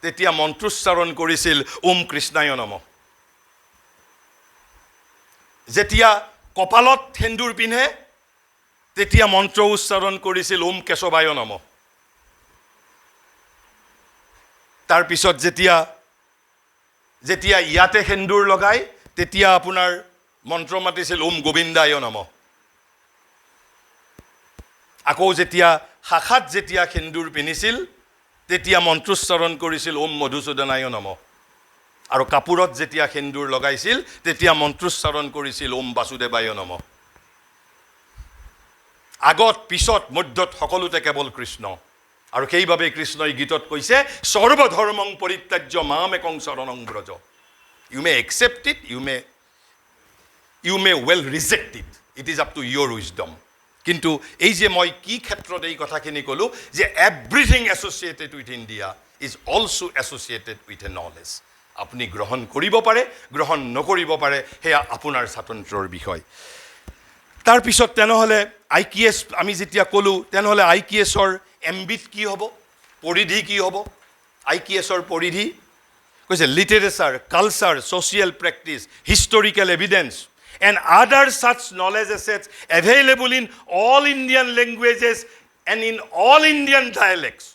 তেতিয়া মন্ত্ৰোচ্চাৰণ কৰিছিল ওম কৃষ্ণায় নমঃ। যেতিয়া কপালত সেন্দুৰ পিন্ধে তেতিয়া মন্ত্ৰ উচ্চাৰণ কৰিছিল ওম কেশৱায় নমঃ। তাৰপিছত যেতিয়া ইয়াতে সেন্দুৰ লগাই তেতিয়া আপোনাৰ মন্ত্ৰ মাতিছিল ওম গোবিন্দায় নমঃ। আকৌ যেতিয়া শাখাত যেতিয়া সেন্দুৰ পিন্ধিছিল তেতিয়া মন্ত্ৰোচ্চাৰণ কৰিছিল ওম মধুসূদনায় নমঃ। আৰু কাপোৰত যেতিয়া সেন্দুৰ লগাইছিল তেতিয়া মন্ত্ৰোচ্চাৰণ কৰিছিল ওম বাসুদেৱায় নমঃ। আগত পিছত মধ্যত সকলোতে কেৱল কৃষ্ণ। আৰু সেইবাবে কৃষ্ণই গীতত কৈছে সৰ্বধৰ্মং পৰিত্যাজ্য মাম একং শৰণং ব্ৰজ। You may accept it, you may well reject it, it is up to your wisdom. কিন্তু এই যে মই কি ক্ষেত্ৰত এই কথাখিনি ক'লোঁ যে everything associated with India is also' associated with a knowledge. আপুনি গ্ৰহণ কৰিব পাৰে, গ্ৰহণ নকৰিব পাৰে, সেয়া আপোনাৰ স্বাতন্ত্ৰৰ বিষয়। তাৰপিছত তেনেহ'লে IKS আমি যেতিয়া ক'লোঁ তেনেহ'লে IKSৰ এমবিট কি হ'ব, পৰিধি কি হ'ব? IKSৰ পৰিধি কৈছে literature, culture, social practice, historical evidence and other such knowledge assets available in all Indian languages and in all Indian dialects.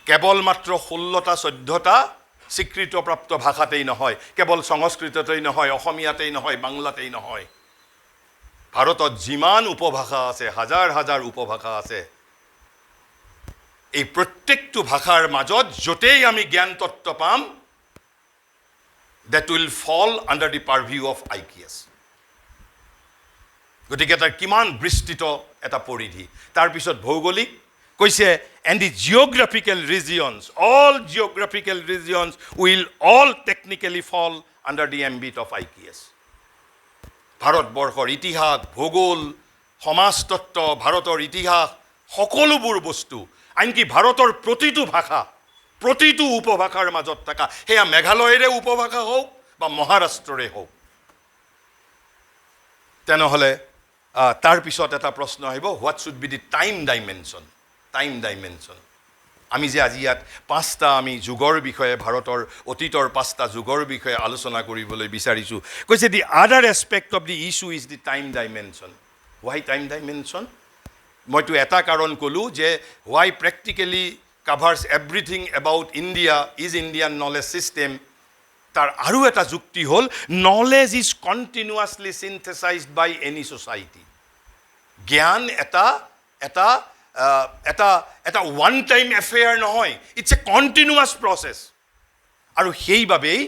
কেৱল মাত্ৰ 16টা 14টা স্বীকৃতপ্ৰাপ্ত ভাষাতেই নহয়, কেৱল সংস্কৃততেই নহয়, অসমীয়াতেই নহয়, বাংলাতেই নহয়, ভাৰতত যিমান উপভাষা আছে, হাজাৰ হাজাৰ উপভাষা আছে, এই প্ৰত্যেকটো ভাষাৰ মাজত য'তেই আমি জ্ঞান তত্ত্ব পাম that will fall under the purview of IKS. গতিকে তাৰ কিমান বিস্তৃত এটা পৰিধি। তাৰপিছত ভৌগোলিক কৈছে and the geographical regions, all geographical regions will all technically fall under the ambit of IKS. ভাৰতবৰ্ষৰ ইতিহাস, ভূগোল, সমাজতত্ত্ব, ভাৰতৰ ইতিহাস, সকলোবোৰ বস্তু, আনকি ভাৰতৰ প্ৰতিটো ভাষা, প্ৰতিটো উপভাষাৰ মাজত থকা, সেয়া মেঘালয়ৰে উপভাষা হওক বা মহাৰাষ্ট্ৰৰে হওক। তেনেহ'লে তাৰপিছত এটা প্ৰশ্ন আহিব, what should be the time dimension. Time dimension আমি যে আজি ইয়াত 5টা আমি যুগৰ বিষয়ে, ভাৰতৰ অতীতৰ 5টা যুগৰ বিষয়ে আলোচনা কৰিবলৈ বিচাৰিছোঁ। কৈছে দি আদাৰ aspect of the issue is the time dimension. Why time dimension? মইতো এটা কাৰণ ক'লোঁ যে হোৱাই practically covers everything about India is Indian knowledge system. তাৰ আৰু এটা যুক্তি হ'ল knowledge is continuously synthesized by any society. জ্ঞান এটা one time affair নহয়, it's a continuous process. আৰু সেইবাবেই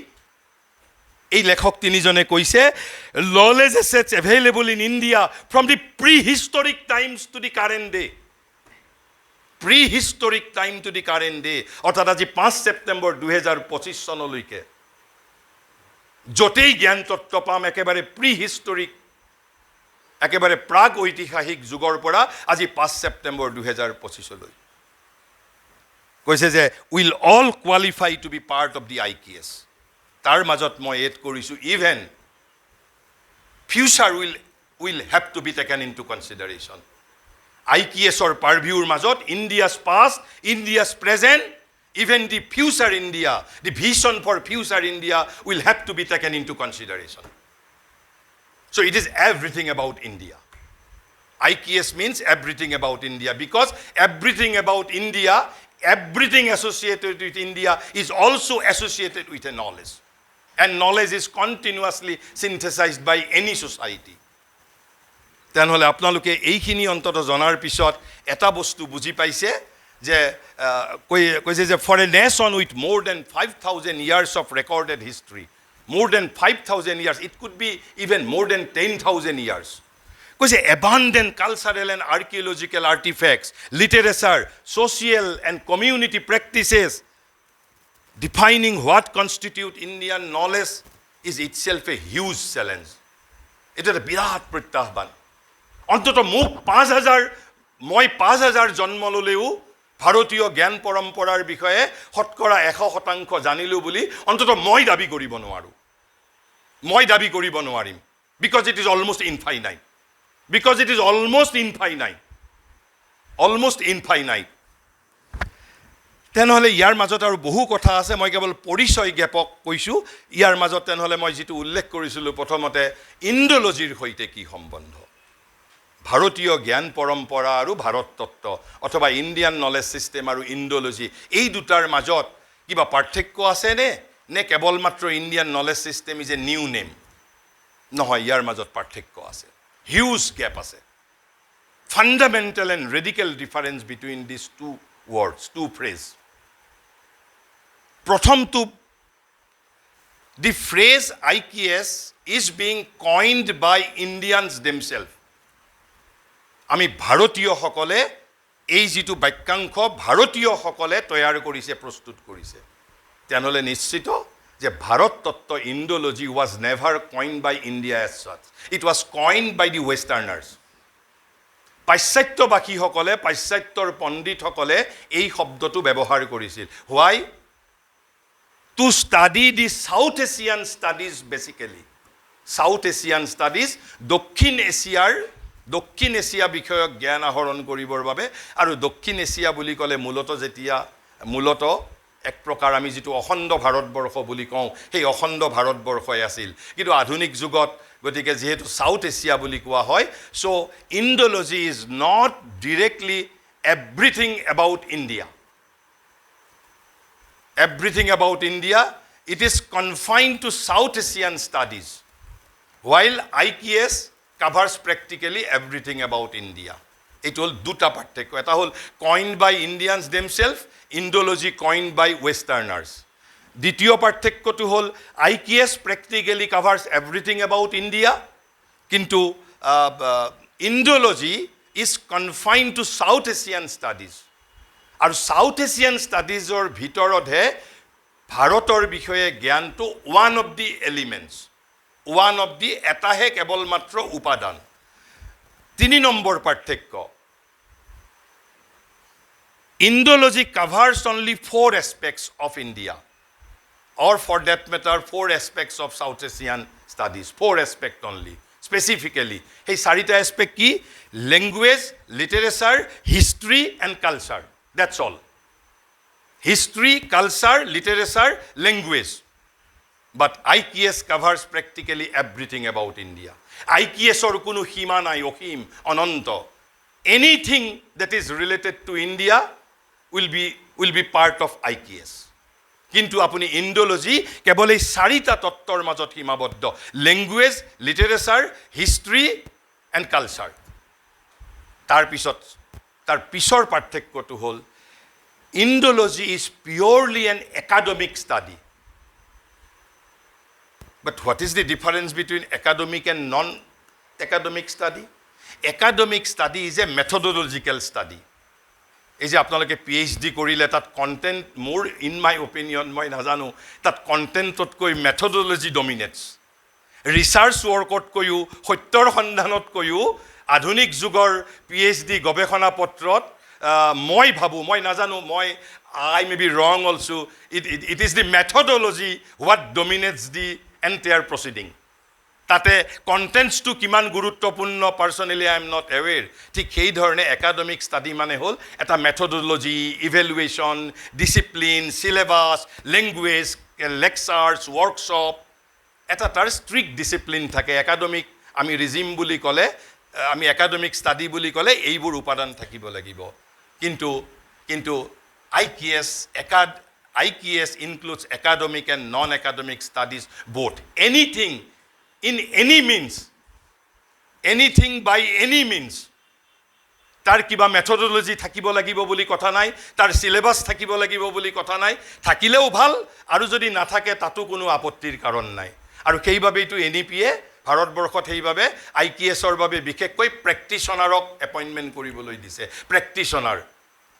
এই লেখক তিনিজনে কৈছে knowledge assets available in India from the prehistoric times to the current day. Prehistoric time to the current day, অৰ্থাৎ আজি 5 ছেপ্টেম্বৰ 2025 চনলৈকে য'তেই জ্ঞান তত্ত্ব পাম একেবাৰে প্ৰিহিষ্টৰিক, একেবাৰে প্ৰাগ ঐতিহাসিক যুগৰ পৰা আজি 5 ছেপ্টেম্বৰ 2025লৈ। কৈছে যে will all qualify to be part of the IKS। তাৰ মাজত মই এড কৰিছোঁ even future will have to be taken into consideration. IKSৰ পাৰভিউৰ মাজত India's past, India's present, even the future India, the vision for future India will have to be taken into consideration. So' it is everything about India. IKS means everything about India, because everything about India, everything associated with India is also associated with a knowledge. and knowledge is continuously synthesized by any society. তেনেহ'লে আপোনালোকে এইখিনি অন্তত জনাৰ পিছত এটা বস্তু বুজি পাইছে যে কৈছে যে ফৰ এ নেশ্যন উইথ মোৰ then 5,000 years of recorded history, more than 5,000 years, it could be even more than 10,000 years. কৈছে abundant cultural and archaeological artifacts, literature, social and community practices defining what constitute Indian knowledge is itself a huge challenge. এটা এটা বিৰাট প্ৰত্যাহ্বান। অন্তত মোক 5,000 জন্ম ল'লেও ভাৰতীয় জ্ঞান পৰম্পৰাৰ বিষয়ে শতকৰা 100% জানিলোঁ বুলি অন্তত মই দাবী কৰিব নোৱাৰোঁ। মই দাবী কৰিব নোৱাৰিম। Because it is almost infinite. Because it is almost infinite. Almost infinite. তেনেহ'লে ইয়াৰ মাজত আৰু বহু কথা আছে, মই কেৱল পৰিচয় জ্ঞাপক কৈছোঁ। ইয়াৰ মাজত তেনেহ'লে মই যিটো উল্লেখ কৰিছিলোঁ প্ৰথমতে ইণ্ডোলজিৰ সৈতে কি সম্বন্ধ, ভাৰতীয় জ্ঞান পৰম্পৰা আৰু ভাৰত তত্ত্ব অথবা ইণ্ডিয়ান নলেজ ছিষ্টেম আৰু ইণ্ডোলজি, এই দুটাৰ মাজত কিবা পাৰ্থক্য আছেনে, নে কেৱল মাত্ৰ Indian knowledge system is a new name? নহয়, ইয়াৰ মাজত পাৰ্থক্য আছে, হিউজ গেপ আছে। Fundamental and radical difference between this two words, two phrase. প্ৰথমটো, the phrase IKS is being coined by Indians themselves. আমি ভাৰতীয়সকলে এই যিটো বাক্যাংশ ভাৰতীয়সকলে তৈয়াৰ কৰিছে, প্ৰস্তুত কৰিছে। তেনেহ'লে নিশ্চিত যে ভাৰত তত্ত্ব Indology was never coined by India as such, it was coined by the westerners. পাশ্চাত্যবাসীসকলে, পাশ্চাত্যৰ পণ্ডিতসকলে এই শব্দটো ব্যৱহাৰ কৰিছিল। Why? To study the South Asian studies, basically South Asian studies, দক্ষিণ এছিয়া বিষয়ক জ্ঞান আহৰণ কৰিবৰ বাবে। আৰু দক্ষিণ এছিয়া বুলি ক'লে মূলত এক প্ৰকাৰ আমি যিটো অখণ্ড ভাৰতবৰ্ষ বুলি কওঁ, সেই অখণ্ড ভাৰতবৰ্ষই আছিল। কিন্তু আধুনিক যুগত গতিকে যিহেতু চাউথ এছিয়া বুলি কোৱা হয়, so' Indology is not directly everything about India. Everything about India, it is confined to South Asian studies, while IKS covers practically everything about India. It will দুটা পাৰ্থক্য, এটা হ'ল coined by Indians themselves, Indology coined by Westerners. দ্বিতীয় পাৰ্থক্যটো হ'ল IKS practically covers everything about India, কিন্তু Indology is confined to South Asian studies. আৰু চাউথ এছিয়ান ষ্টাডিজৰ ভিতৰতহে ভাৰতৰ বিষয়ে জ্ঞানটো one of the elements, one of the, এটাহে কেৱল মাত্ৰ উপাদান। 3 নম্বৰ পাৰ্থক্য, Indology covers only 4 aspects of India, or for that matter 4 aspects of South Asian studies, 4 aspect only. Specifically সেই 4টা এছপেক্ট কি? Language, literature, history and culture. That's all. History, culture, literature, language. But IKS covers practically everything about India. IKS or কোনো সীমা নাই, অসীম, অনন্ত। Anything that is related to India will be part of IKS. কিন্তু আপুনি ইণ্ডোলজি কেৱল এই 4টা তত্ত্বৰ মাজত সীমাবদ্ধ, language, literature, history and culture. তাৰ পিছৰ পাৰ্থক্যটো হ'ল Indology is purely an academic study. But what is the difference between academic and non academic study? Academic study is a methodological study. এই যে আপোনালোকে PhD কৰিলে, তাত কণ্টেণ্ট, মোৰ ইন মাই অপিনিয়ন, মই নাজানো, তাত কণ্টেণ্টতকৈ মেথডলজি ডমিনেটছ। ৰিচাৰ্চ ৱৰ্কতকৈও, সত্যৰ সন্ধানতকৈও আধুনিক যুগৰ PhD গৱেষণা পত্ৰত মই ভাবোঁ, মই নাজানো, I may be wrong also, it is the methodology what dominates the entire proceeding. তাতে কণ্টেণ্টছটো কিমান গুৰুত্বপূৰ্ণ, personally I am not aware. ঠিক সেইধৰণে একাডেমিক ষ্টাডি মানে হ'ল এটা methodology, evaluation, discipline, syllabus, language, লেকচাৰ্ছ, workshop, এটা তাৰ ষ্ট্ৰিক্ট ডিচিপ্লিন থাকে। একাডেমিক আমি ৰিজিম বুলি ক'লে, আমি একাডেমিক ষ্টাডি বুলি ক'লে এইবোৰ উপাদান থাকিব লাগিব। কিন্তু IKS IQS includes academic and non-academic studies both. Anything, in any means, anything by any means. তাৰ কিবা মেথডোলজি থাকিব লাগিব বুলি কথা নাই, তাৰ সিলেবাস থাকিব লাগিব বুলি কথা নাই, থাকিলেও ভাল আৰু যদি নাথাকে তাতো কোনো আপত্তিৰ কাৰণ নাই। আৰু সেইবাবে এইটো NEP-য়ে ভাৰতবৰ্ষত সেইবাবে IQS-ৰ বাবে বিশেষকৈ প্ৰেক্টিশ্যনাৰক এপইণ্টমেণ্ট কৰিবলৈ দিছে। প্ৰেক্টিশ্যনাৰ,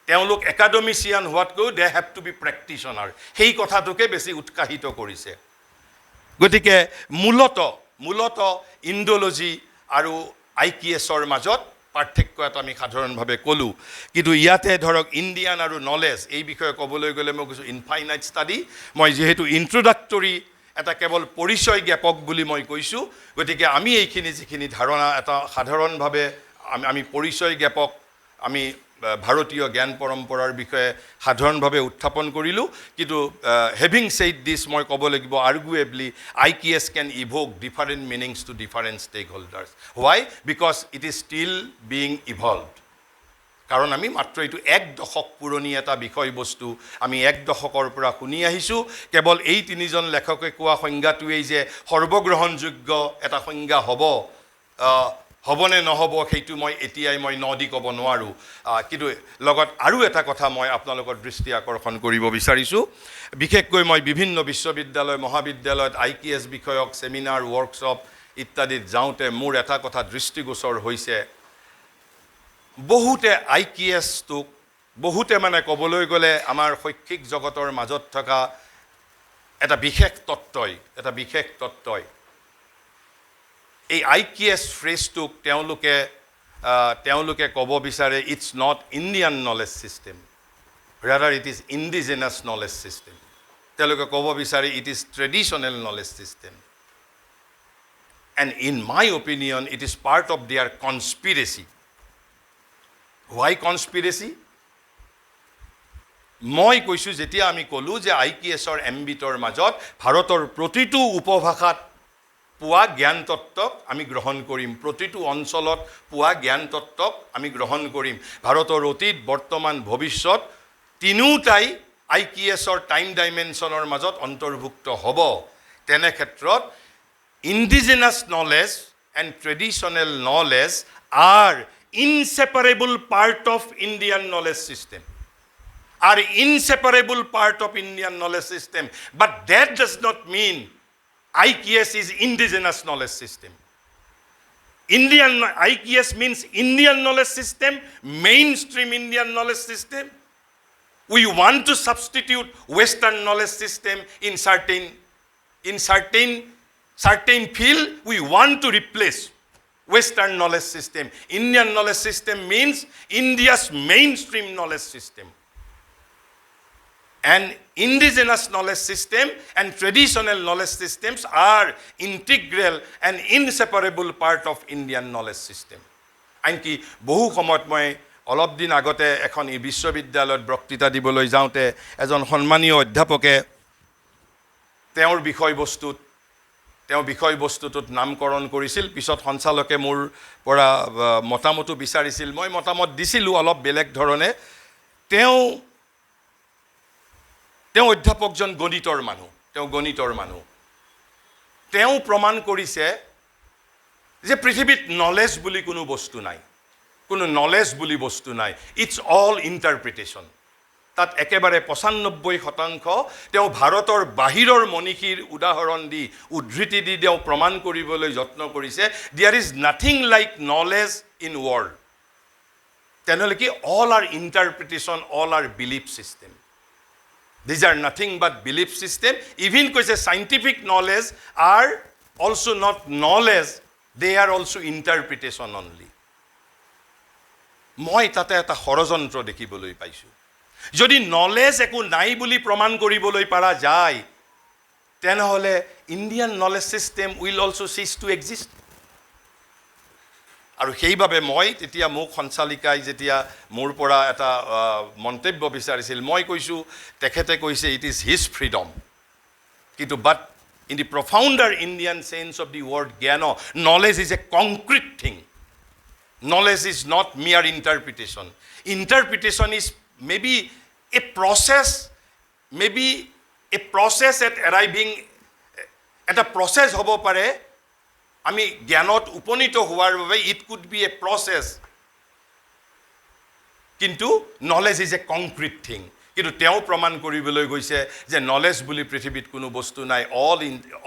তেওঁলোক একাডেমিচিয়ান হোৱাতকৈ they have to B practitioner, সেই কথাটোকে বেছি উৎসাহিত কৰিছে। গতিকে মূলত ইণ্ডোলজি আৰু IQS-ৰ মাজত পাৰ্থক্য এটা আমি সাধাৰণভাৱে ক'লোঁ। কিন্তু ইয়াতে ধৰক ইণ্ডিয়ান আৰু নলেজ এই বিষয়ে ক'বলৈ গ'লে মই কৈছোঁ ইনফাইনাইট ষ্টাডি। মই যিহেতু ইণ্ট্ৰডাক্টৰী এটা কেৱল পৰিচয় জ্ঞাপক বুলি মই কৈছোঁ, গতিকে আমি এইখিনি যিখিনি ধাৰণা এটা সাধাৰণভাৱে আমি পৰিচয় জ্ঞাপক আমি ভাৰতীয় জ্ঞান পৰম্পৰাৰ বিষয়ে সাধাৰণভাৱে উত্থাপন কৰিলোঁ। কিন্তু হেভিং ছেইড দিছ মই ক'ব লাগিব arguably IQS can evoke different meanings to different stakeholders. Why? Because it is still being evolved. কাৰণ আমি মাত্ৰ এইটো 1 দশক পুৰণি এটা বিষয়বস্তু আমি 1 দশকৰ পৰা শুনি আহিছোঁ। কেৱল এই 3জন লেখকে কোৱা সংজ্ঞাটোৱেই যে সৰ্বগ্ৰহণযোগ্য এটা সংজ্ঞা হ'বনে নহ'ব সেইটো মই এতিয়াই মই দি ক'ব নোৱাৰোঁ। কিন্তু লগত আৰু এটা কথা মই আপোনালোকৰ দৃষ্টি আকৰ্ষণ কৰিব বিচাৰিছোঁ। বিশেষকৈ মই বিভিন্ন বিশ্ববিদ্যালয় মহাবিদ্যালয়ত IQS বিষয়ক ছেমিনাৰ ৱৰ্কশ্বপ ইত্যাদিত যাওঁতে মোৰ এটা কথা দৃষ্টিগোচৰ হৈছে, বহুতে IQS-টোক বহুতে মানে ক'বলৈ গ'লে আমাৰ শৈক্ষিক জগতৰ মাজত থকা এটা বিশেষ তত্ত্বই এই IQS ফ্ৰেজটোক তেওঁলোকে ক'ব বিচাৰে it's not Indian knowledge system, rather it is indigenous knowledge system. তেওঁলোকে ক'ব বিচাৰে it is traditional knowledge system. And in my opinion it is part of their conspiracy. Why conspiracy? মই কৈছোঁ যেতিয়া আমি ক'লোঁ যে IQS-ৰ এম্বিটৰ মাজত ভাৰতৰ প্ৰতিটো উপভাষাত পোৱা জ্ঞান তত্ত্বক আমি গ্ৰহণ কৰিম, প্ৰতিটো অঞ্চলত পোৱা জ্ঞান তত্ত্বক আমি গ্ৰহণ কৰিম। ভাৰতৰ অতীত বৰ্তমান ভৱিষ্যত তিনিওটাই IQS-ৰ টাইম ডাইমেনশ্যনৰ মাজত অন্তৰ্ভুক্ত হ'ব। তেনে ক্ষেত্ৰত indigenous knowledge and traditional knowledge R inseparable part of Indian knowledge system, are inseparable part of Indian knowledge system, but that does not mean IQS is indigenous knowledge system. IQS means Indian knowledge system, mainstream Indian knowledge system. We want to substitute Western knowledge system in certain field. We want to replace Western knowledge system. Indian knowledge system means India's mainstream knowledge system. And indigenous knowledge system and traditional knowledge systems are integral and inseparable part of Indian knowledge system. আনকি বহু সময়ত মই অলপ দিন আগতে এখন বিশ্ববিদ্যালয়ত বক্তৃতা দিবলৈ যাওঁতে এজন সন্মানীয় অধ্যাপকে তেওঁৰ বিষয়বস্তুটোত নামকৰণ কৰিছিল। পিছত সঞ্চালকে মোৰ পৰা মতামতো বিচাৰিছিল, মই মতামত দিছিলোঁ অলপ বেলেগ ধৰণে। তেওঁ অধ্যাপকজন গণিতৰ মানুহ। তেওঁ প্ৰমাণ কৰিছে যে পৃথিৱীত নলেজ বুলি কোনো বস্তু নাই, ইটছ অল ইণ্টাৰপ্ৰিটেশ্যন। তাত একেবাৰে 95% তেওঁ ভাৰতৰ বাহিৰৰ মনীষীৰ উদ্ধৃতি দি তেওঁ প্ৰমাণ কৰিবলৈ যত্ন কৰিছে there is nothing like knowledge in world. তেনেহ'লে কি all are interpretation, all are belief system. These are nothing but belief system. Even কৈছে scientific knowledge are also' not knowledge, they are also' interpretation only. মই তাতে এটা ষড়যন্ত্ৰ দেখিবলৈ পাইছোঁ। যদি নলেজ একো নাই বুলি প্ৰমাণ কৰিবলৈ পৰা যায় তেনেহ'লে Indian knowledge system will also' cease to exist. আৰু সেইবাবে মই তেতিয়া মোক সঞ্চালিকাই যেতিয়া মোৰ পৰা এটা মন্তব্য বিচাৰিছিল, মই কৈছোঁ, তেখেতে কৈছে ইট ইজ হিজ ফ্ৰীডম, কিন্তু but in the profounder Indian sense of the word jnana, knowledge is a concrete thing. Knowledge is not mere interpretation. Interpretation is maybe a process maybe a process at arriving এটা process হ'ব পাৰে আমি জ্ঞানত উপনীত হোৱাৰ বাবে it could be a process কিন্তু knowledge is a concrete thing কিন্তু তেওঁ প্ৰমাণ কৰিবলৈ গৈছে যে knowledge বুলি পৃথিৱীত কোনো বস্তু নাই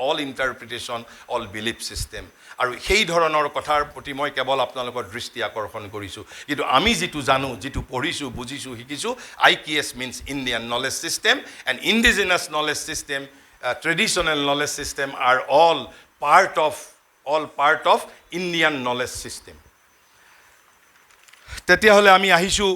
all interpretation all belief system আৰু সেই ধৰণৰ কথাৰ প্ৰতি মই কেৱল আপোনালোকৰ দৃষ্টি আকৰ্ষণ কৰিছো কিন্তু আমি যেটো জানো যেটো পঢ়িছো বুজিছো শিকিছো IKS means Indian knowledge system and indigenous knowledge system traditional knowledge system are all part of Indian knowledge system তেতিয়া হলে আমি আহিছো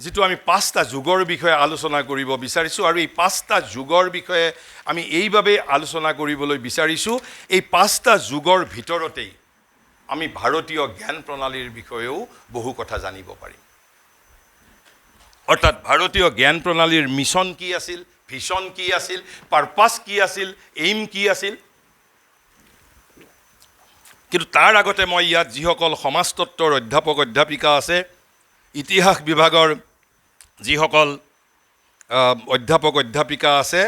যেটো আমি পাঁচটা যুগৰ বিষয়ে আলোচনা কৰিব বিচাৰিছো আৰু এই পাঁচটা যুগৰ বিষয়ে আমি এইভাবে আলোচনা কৰিবলৈ বিচাৰিছো এই পাঁচটা যুগৰ ভিতৰতেই আমি ভাৰতীয় জ্ঞান প্ৰণালীৰ বিষয়েও বহু কথা জানিব পাৰিম অৰ্থাৎ ভাৰতীয় জ্ঞান প্ৰণালীৰ মিছন কি আছিল ভিজন কি আছিল পাৰপাস কি আছিল এইম কি আছিল কিন্তু তাৰ আগতে মই ইয়াত যিসকল সমাজতত্ত্বৰ অধ্যাপক অধ্যাপিকা আছে ইতিহাস বিভাগৰ যিসকল অধ্যাপক অধ্যাপিকা আছে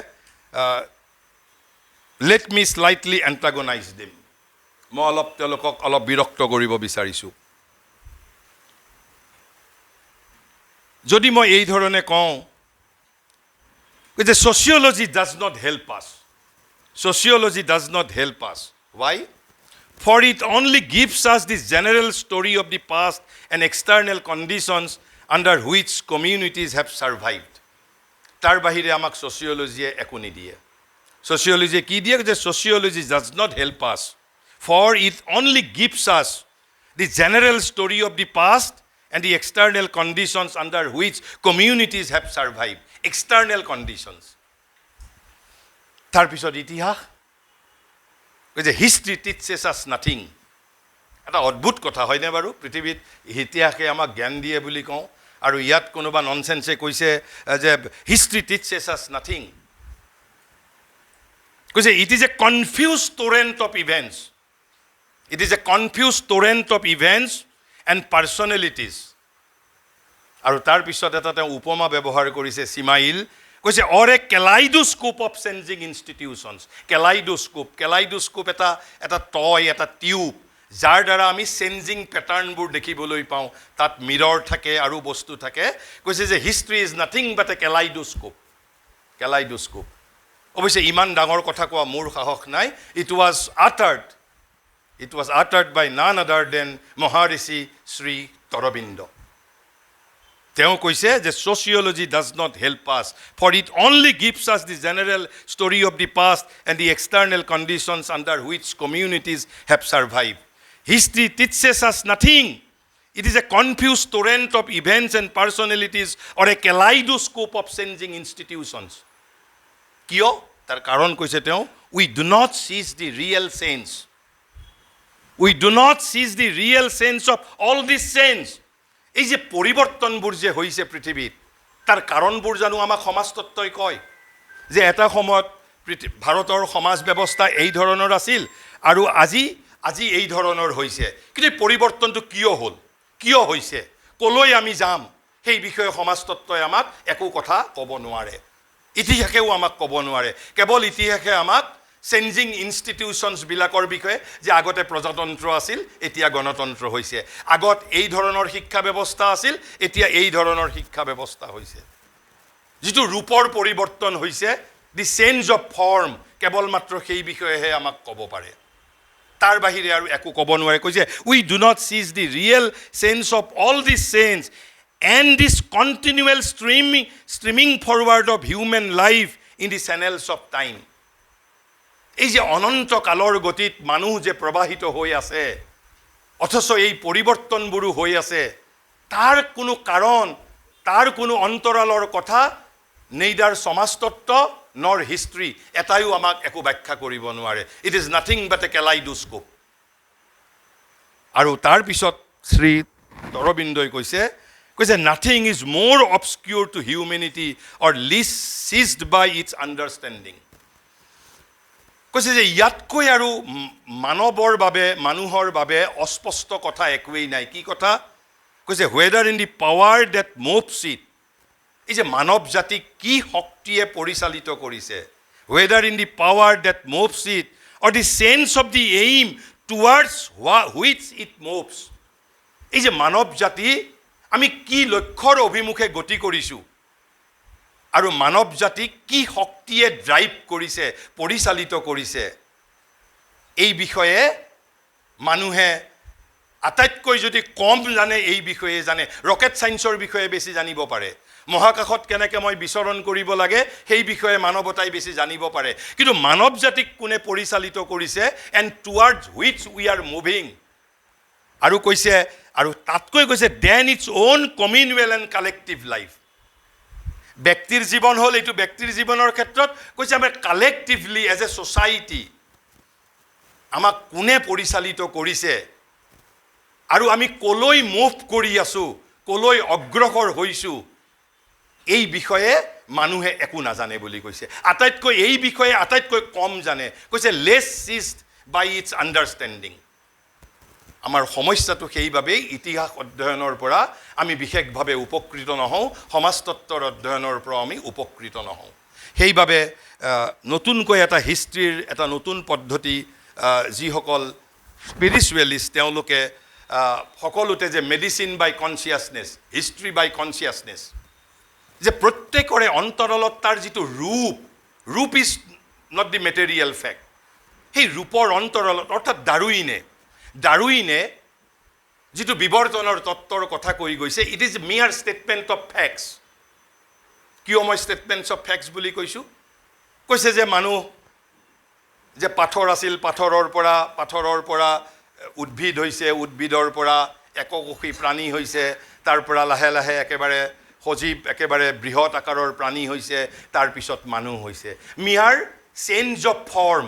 let me slightly antagonize them মই অলপ তেওঁলোকক অলপ বিৰক্ত কৰিব বিচাৰিছো যদি মই এই ধৰণে কওঁ যে sociology does not help us sociology does not help us why for it only gives us the general story of the past and external conditions under which communities have survived tar bahire amak sociology ekku nidiye sociology ki diye je sociology does not help us for it only gives us the general story of the past and the external conditions under which communities have survived external conditions tar pisot itihas যে history teaches us nothing এটা অদ্ভুত কথা হয়নে বাৰু পৃথিৱীত ইতিহাসে আমাক জ্ঞান দিয়ে বুলি কওঁ আৰু ইয়াত কোনোবা ননসেন্সে কৈছে যে history teaches us nothing কৈছে it is a confused torrent of events it is a confused torrent of events and personalities আৰু তাৰ পিছত এটা তেওঁ উপমা ব্যৱহাৰ কৰিছে সিমাইল কৈছে or a kaleidoscope of changing institutions kaleidoscope এটা toy এটা tube যাৰ দ্বাৰা আমি চেঞ্জিং প্যাটাৰ্নবোৰ দেখিবলৈ পাওঁ তাত মিৰৰ থাকে আৰু বস্তু থাকে কৈছে যে history is nothing but A kaleidoscope অৱশ্যে ইমান ডাঙৰ কথা কোৱা মোৰ সাহস নাই it was uttered by none other than Maharishi Shri Arvind তেওঁ কৈছে যে sociology does not help us for it only gives us the general story of the past and the external conditions under which communities have survived history teaches us nothing it is a confused torrent of events and personalities or a kaleidoscope of changing institutions কিয় তাৰ কাৰণ কৈছে তেওঁ we do not seize the real sense of all this change এই যে পৰিৱৰ্তনবোৰ যে হৈছে পৃথিৱীত তাৰ কাৰণবোৰ জানো আমাক সমাজতত্ত্বই কয় যে এটা সময়ত ভাৰতৰ সমাজ ব্যৱস্থা এই ধৰণৰ আছিল আৰু আজি এই ধৰণৰ হৈছে কিন্তু পৰিৱৰ্তনটো কিয় হৈছে কলৈ আমি যাম সেই বিষয়ে সমাজতত্ত্বই আমাক একো কথা ক'ব নোৱাৰে ইতিহাসেও আমাক ক'ব নোৱাৰে কেৱল ইতিহাসে আমাক চেঞ্জিং ইনষ্টিটিউশনছ বিলাকৰ বিষয়ে যে আগতে প্ৰজাতন্ত্ৰ আছিল এতিয়া গণতন্ত্ৰ হৈছে আগত এই ধৰণৰ শিক্ষা ব্যৱস্থা আছিল এতিয়া এই ধৰণৰ শিক্ষা ব্যৱস্থা হৈছে যেটো ৰূপৰ পৰিৱৰ্তন হৈছে দি চেঞ্জ অফ ফৰ্ম কেৱল মাত্ৰ সেই বিষয়েহে আমাক ক'ব পাৰে তাৰ বাহিৰে আৰু একো ক'ব নোৱাৰে কৈছে we do not seize the real sense of all this change and this continual streaming forward of human life in the channels of time এই যে অনন্ত কালৰ গতিত মানুহ যে প্ৰবাহিত হৈ আছে অথচ এই পৰিৱৰ্তনবোৰ হৈ আছে তাৰ কোনো কাৰণ তাৰ কোনো অন্তৰালৰ কথা নেইডাৰ সমাজতত্ত্ব nor history এটাইও আমাক একো ব্যাখ্যা কৰিব নোৱাৰে it is nothing but a kaleidoscope আৰু তাৰ পিছত শ্ৰী অৰবিন্দই কৈছে nothing is more obscure to humanity or least seized by its understanding কৈছে যে ইয়াতকৈ আৰু মানৱৰ বাবে মানুহৰ বাবে অস্পষ্ট কথা একোৱেই নাই কি কথা কৈছে whether in the power that moves it এই যে মানৱ জাতিক কি শক্তিয়ে পৰিচালিত কৰিছে, whether in the power that moves it or the sense of the aim towards which it moves. এই যে মানৱ জাতি আমি কি লক্ষ্যৰ অভিমুখে গতি কৰিছোঁ আৰু মানৱ জাতিক কি শক্তিয়ে ড্ৰাইভ কৰিছে, পৰিচালিত কৰিছে, এই বিষয়ে মানুহে আটাইতকৈ যদি কম জানে এই বিষয়ে জানে, ৰকেট ছায়েন্সৰ বিষয়ে বেছি জানিব পাৰে, মহাকাশত কেনেকৈ মই বিচৰণ কৰিব লাগে সেই বিষয়ে মানৱতাই বেছি জানিব পাৰে, কিন্তু মানৱ জাতিক কোনে পৰিচালিত কৰিছে and towards which we are moving, আৰু কৈছে আৰু তাতকৈ কৈছে then it's on communal and collective life. ব্যক্তিৰ জীৱন হ'ল এইটো, ব্যক্তিৰ জীৱনৰ ক্ষেত্ৰত কৈছে আমাৰ কালেক্টিভলি এজ এ ছ'চাইটি আমাক কোনে পৰিচালিত কৰিছে আৰু আমি কলৈ মুভ কৰি আছোঁ, কলৈ অগ্ৰসৰ হৈছোঁ, এই বিষয়ে মানুহে একো নাজানে বুলি কৈছে। আটাইতকৈ এই বিষয়ে আটাইতকৈ কম জানে, কৈছে least by its understanding. আমাৰ সমস্যাটো সেইবাবেই ইতিহাস অধ্যয়নৰ পৰা আমি বিশেষভাৱে উপকৃত নহওঁ, সমাজতত্বৰ অধ্যয়নৰ পৰা আমি উপকৃত নহওঁ। সেইবাবে নতুনকৈ এটা হিষ্ট্ৰীৰ এটা নতুন পদ্ধতি যিসকল স্পিৰিচুৱেলিষ্ট তেওঁলোকে সকলোতে যে medicine by consciousness, history by consciousness, যে প্ৰত্যেকৰে অন্তৰালত তাৰ যিটো ৰূপ is not the material fact, সেই ৰূপৰ অন্তৰালত অৰ্থাৎ ডাৰুইনে যিটো বিৱৰ্তনৰ তত্ত্বৰ কথা কৈ গৈছে, ইট ইজ মিয়াৰ ষ্টেটমেণ্ট অফ ফেক্টছ। কিয় মই ষ্টেটমেণ্টছ অফ ফেক্টছ বুলি কৈছোঁ? কৈছে যে মানুহ যে পাথৰ আছিল, পাথৰৰ পৰা উদ্ভিদ হৈছে, উদ্ভিদৰ পৰা এককোষী প্ৰাণী হৈছে, তাৰ পৰা লাহে লাহে একেবাৰে সজীৱ একেবাৰে বৃহৎ আকাৰৰ প্ৰাণী হৈছে, তাৰপিছত মানুহ হৈছে। মিয়াৰ চেঞ্জ অফ ফৰ্ম,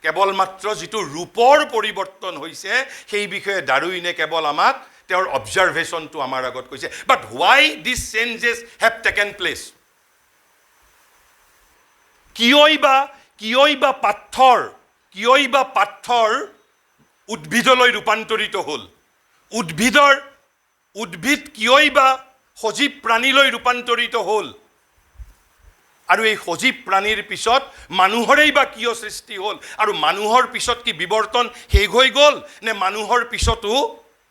কেৱল মাত্ৰ যিটো ৰূপৰ পৰিৱৰ্তন হৈছে সেই বিষয়ে ডাৰুইনে কেৱল আমাক তেওঁৰ অবজাৰভেশ্যনটো আমাৰ আগত কৈছে। বাট হোৱাই দিছ চেঞ্জেছ হেভ টেকেন প্লেচ, কিয়ই বা পাথৰ উদ্ভিদলৈ ৰূপান্তৰিত হ'ল, উদ্ভিদ কিয়ই বা সজীৱ প্ৰাণীলৈ ৰূপান্তৰিত হ'ল, আৰু এই সজীৱ প্ৰাণীৰ পিছত মানুহৰেই বা কিয় সৃষ্টি হ'ল, আৰু মানুহৰ পিছত কি বিৱৰ্তন শেষ হৈ গ'ল নে মানুহৰ পিছতো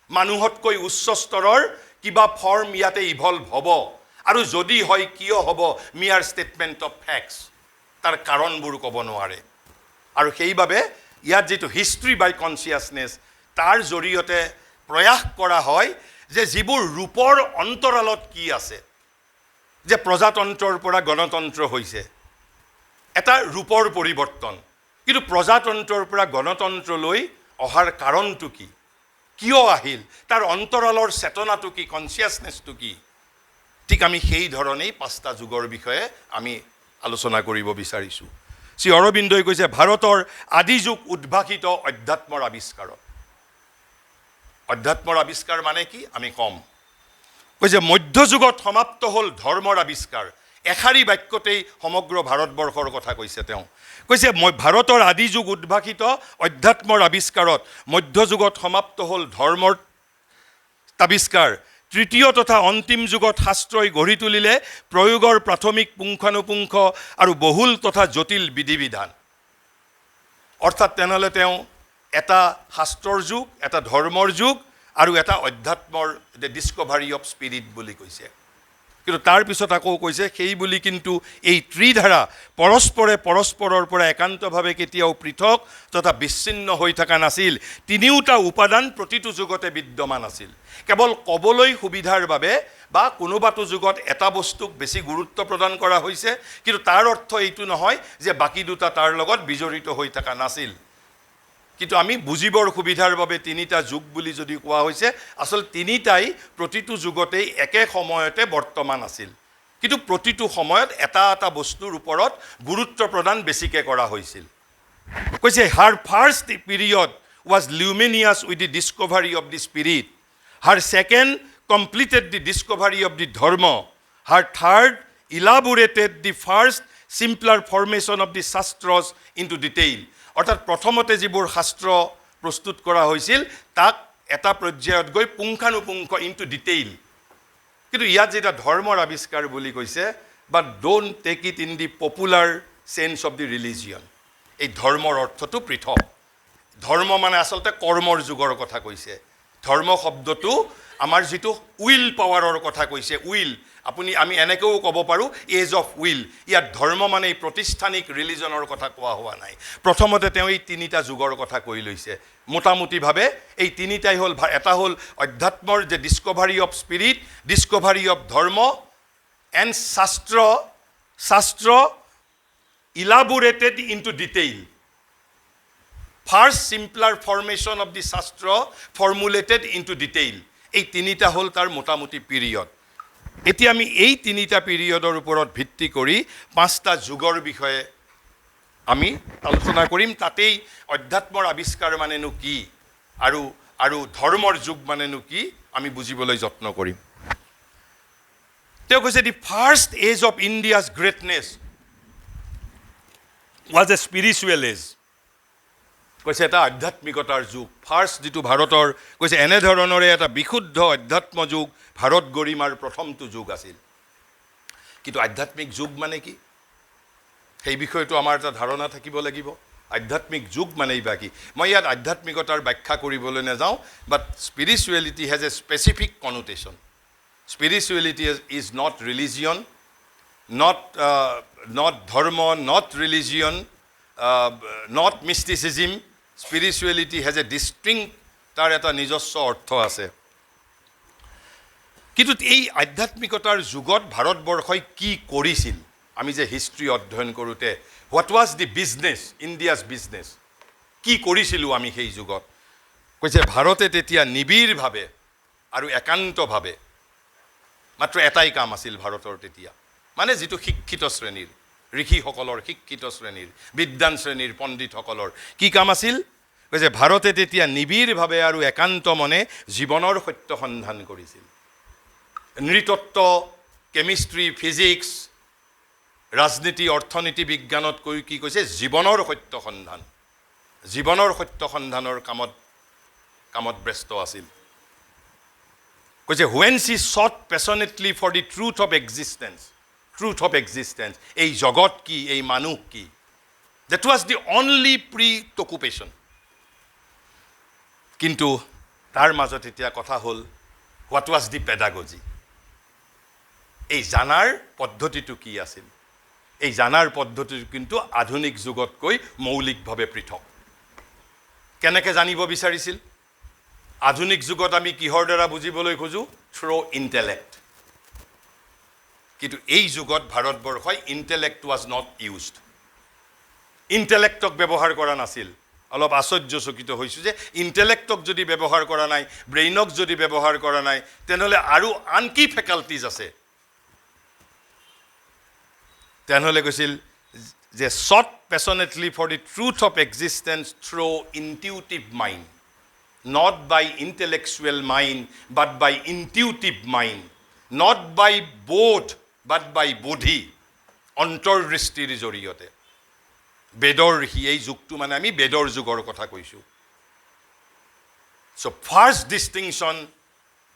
মানুহতকৈ উচ্চ স্তৰৰ কিবা ফৰ্ম ইয়াতে ইভলভ হ'ব, আৰু যদি হয় কিয় হ'ব? মিয়াৰ ষ্টেটমেণ্ট অফ ফেক্টছ, তাৰ কাৰণবোৰ ক'ব নোৱাৰে। আৰু সেইবাবে ইয়াত যিটো হিষ্ট্ৰী বাই কনচিয়াছনেছ, তাৰ জৰিয়তে প্ৰয়াস কৰা হয় যে যিবোৰ ৰূপৰ অন্তৰালত কি আছে, যে প্ৰজাতন্ত্ৰৰ পৰা গণতন্ত্ৰ হৈছে এটা ৰূপৰ পৰিৱৰ্তন, কিন্তু প্ৰজাতন্ত্ৰৰ পৰা গণতন্ত্ৰলৈ অহাৰ কাৰণটো কি, কিয় আহিল, তাৰ অন্তৰালৰ চেতনাটো কি, কনচিয়াছনেছটো কি, ঠিক আমি সেই ধৰণেই 5টা যুগৰ বিষয়ে আমি আলোচনা কৰিব বিচাৰিছোঁ। শ্ৰী অৰবিন্দই কৈছে ভাৰতৰ আদি যুগ উদ্ভাসিত অধ্যাত্মৰ আৱিষ্কাৰত। অধ্যাত্মৰ আৱিষ্কাৰ মানে কি আমি ক'ম, কৈছে মধ্যযুগত সমাপ্ত হ'ল ধৰ্মৰ আৱিষ্কাৰ। এষাৰী বাক্যতেই সমগ্ৰ ভাৰতবৰ্ষৰ কথা কৈছে তেওঁ। কৈছে ভাৰতৰ আদি যুগ উদ্ভাসিত অধ্যাত্মৰ আৱিষ্কাৰত মধ্যযুগত সমাপ্ত হ'ল ধৰ্মৰ আৱিষ্কাৰ। তৃতীয় তথা অন্তিম যুগত শাস্ত্ৰই গঢ়ি তুলিলে প্ৰয়োগৰ প্ৰাথমিক পুংখানুপুংখ আৰু বহুল তথা জটিল বিধি বিধান। অৰ্থাৎ তেনেহ'লে তেওঁ এটা শাস্ত্ৰৰ যুগ, এটা ধৰ্মৰ যুগ আৰু এটা অধ্যাত্মৰ ডিস্কভাৰী অফ স্পিৰিট বুলি কৈছে। কিন্তু তাৰপিছত আকৌ কৈছে সেই বুলি কিন্তু এই ত্ৰিধাৰা পৰস্পৰৰ পৰা একান্তভাৱে কেতিয়াও পৃথক তথা বিচ্ছিন্ন হৈ থকা নাছিল। তিনিওটা উপাদান প্ৰতিটো যুগতে বিদ্যমান আছিল। কেৱল ক'বলৈ সুবিধাৰ বাবে বা কোনোবাটো যুগত এটা বস্তুক বেছি গুৰুত্ব প্ৰদান কৰা হৈছে, কিন্তু তাৰ অৰ্থ এইটো নহয় যে বাকী দুটা তাৰ লগত বিজড়িত হৈ থকা নাছিল। কিন্তু আমি বুজিবৰ সুবিধাৰ বাবে তিনিটা যুগ বুলি যদি কোৱা হৈছে, আচল তিনিটাই প্ৰতিটো যুগতেই একে সময়তে বৰ্তমান আছিল, কিন্তু প্ৰতিটো সময়ত এটা এটা বস্তুৰ ওপৰত গুৰুত্ব প্ৰদান বেছিকৈ কৰা হৈছিল। কৈছে her first period was luminous with the discovery of the spirit, her second completed the discovery of the dharma, her third elaborated the first simpler formation of the shastras into detail. অৰ্থাৎ প্ৰথমতে যিবোৰ শাস্ত্ৰ প্ৰস্তুত কৰা হৈছিল তাক এটা পৰ্যায়ত গৈ পুংখানুপুংখ ইন টু ডিটেইল কিন্তু ইয়াত যেটা ধৰ্মৰ আৱিষ্কাৰ বুলি কৈছে, but don't take it in the popular sense of the religion. এই ধৰ্মৰ অৰ্থটো পৃথক। ধৰ্ম মানে আচলতে কৰ্মৰ যুগৰ কথা কৈছে। ধৰ্ম শব্দটো আমাৰ যিটো উইল পাৱাৰৰ কথা কৈছে, উইল। আমি এনেকৈও ক'ব পাৰোঁ এজ অফ উইল। ইয়াত ধৰ্ম মানে এই প্ৰতিষ্ঠানিক ৰিলিজনৰ কথা কোৱা হোৱা নাই। প্ৰথমতে তেওঁ এই তিনিটা যুগৰ কথা কৈ লৈছে মোটামুটিভাৱে। এই তিনিটাই হ'ল, এটা হ'ল অধ্যাত্মৰ যে discovery of spirit, discovery of dharma, and shastra elaborated into detail. First simpler formation of the shastra formulated into detail. এই তিনিটা হ'ল তাৰ মোটামুটি পিৰিয়ড। এতিয়া আমি এই তিনিটা পিৰিয়ডৰ ওপৰত ভিত্তি কৰি 5টা যুগৰ বিষয়ে আমি আলোচনা কৰিম। তাতেই অধ্যাত্মৰ আৱিষ্কাৰ মানেনো কি আৰু ধৰ্মৰ যুগ মানেনো কি আমি বুজিবলৈ যত্ন কৰিম। তেওঁ কৈছে the first age of India's greatness was a spiritual age. কৈছে এটা আধ্যাত্মিকতাৰ যুগ। ফাৰ্ষ্ট যিটো ভাৰতৰ, কৈছে এনেধৰণৰে এটা বিশুদ্ধ অধ্যাত্ম যুগ ভাৰত গৰিমাৰ প্ৰথমটো যুগ আছিল। কিন্তু আধ্যাত্মিক যুগ মানে কি, সেই বিষয়টো আমাৰ এটা ধাৰণা থাকিব লাগিব। আধ্যাত্মিক যুগ মানেই বা কি? মই ইয়াত আধ্যাত্মিকতাৰ ব্যাখ্যা কৰিবলৈ নাযাওঁ, but spirituality has a specific connotation. Spirituality is not religion, not dharma, not religion, not mysticism. Spirituality has a distinct, তাৰ এটা নিজস্ব অৰ্থ আছে। কিন্তু এই আধ্যাত্মিকতাৰ যুগত ভাৰতবৰ্ষই কি কৰিছিল? আমি যে হিষ্ট্ৰী অধ্যয়ন কৰোঁতে what was the business, India's business, কি কৰিছিলোঁ আমি সেই যুগত? কৈছে ভাৰতে তেতিয়া নিবিড়ভাৱে আৰু একান্তভাৱে মাত্ৰ এটাই কাম আছিল ভাৰতৰ তেতিয়া, মানে যিটো শিক্ষিত শ্ৰেণীৰ, ঋষিসকলৰ, শিক্ষিত শ্ৰেণীৰ, বিদ্বান শ্ৰেণীৰ, পণ্ডিতসকলৰ কি কাম আছিল? কৈছে ভাৰতে তেতিয়া নিবিড়ভাৱে আৰু একান্ত মনে জীৱনৰ সত্য সন্ধান কৰিছিল। নৃতত্ব, কেমিষ্ট্ৰি, ফিজিক্স, ৰাজনীতি, অৰ্থনীতি, বিজ্ঞানতকৈ কি কৈছে? জীৱনৰ সত্য সন্ধান, জীৱনৰ সত্য সন্ধানৰ কামত ব্যস্ত আছিল। কৈছে when she sought passionately for the truth of existence, truth of existence, এই জগত কি, এই মানুহ কি, that was the only preoccupation. কিন্তু তাৰ মাজত এতিয়া কথা হ'ল হোৱাট ৱাজ দি পেডাগজি, এই জানাৰ পদ্ধতিটো কি আছিল? এই জানাৰ পদ্ধতিটো কিন্তু আধুনিক যুগতকৈ মৌলিকভাৱে পৃথক। কেনেকৈ জানিব বিচাৰিছিল? আধুনিক যুগত আমি কিহৰ দ্বাৰা বুজিবলৈ খোজোঁ? Through intellect. কিন্তু এই যুগত ভাৰতবৰ্ষই ইণ্টেলেক্ট ৱাজ নট ইউজড, ইণ্টেলেক্টক ব্যৱহাৰ কৰা নাছিল। অলপ আশ্চৰ্যচকিত হৈছোঁ যে ইণ্টেলেক্টক যদি ব্যৱহাৰ কৰা নাই, ব্ৰেইনক যদি ব্যৱহাৰ কৰা নাই, তেনেহ'লে আৰু আন কি ফেকাল্টিজ আছে? তেনেহ'লে কৈছিল যে sought passionately for the truth of existence through intuitive mind, not by intellectual mind, but by intuitive mind, not by both, but by bodhi, অন্তৰ্দৃষ্টিৰ জৰিয়তে। বেদৰ এই যুগটো মানে আমি বেদৰ যুগৰ কথা কৈছোঁ। চ' ফাৰ্ষ্ট ডিষ্টিংশ্যন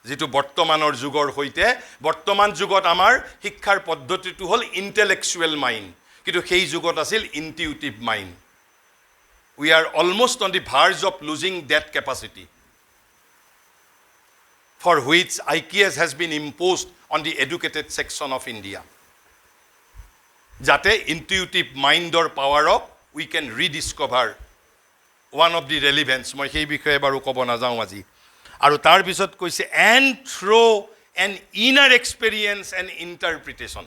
যিটো বৰ্তমানৰ যুগৰ সৈতে, বৰ্তমান যুগত আমাৰ শিক্ষাৰ পদ্ধতিটো হ'ল ইণ্টেলেকচুৱেল মাইণ্ড, কিন্তু সেই যুগত আছিল intuitive mind. We are almost on the verge of losing that capacity for which IQS has been imposed on the educated section of India. Jate intuitive mind or power of we can rediscover one of the relevance. Moi hei bikhoye baru kobo najau aji. Aru tar bisot koise and through an inner experience and interpretation.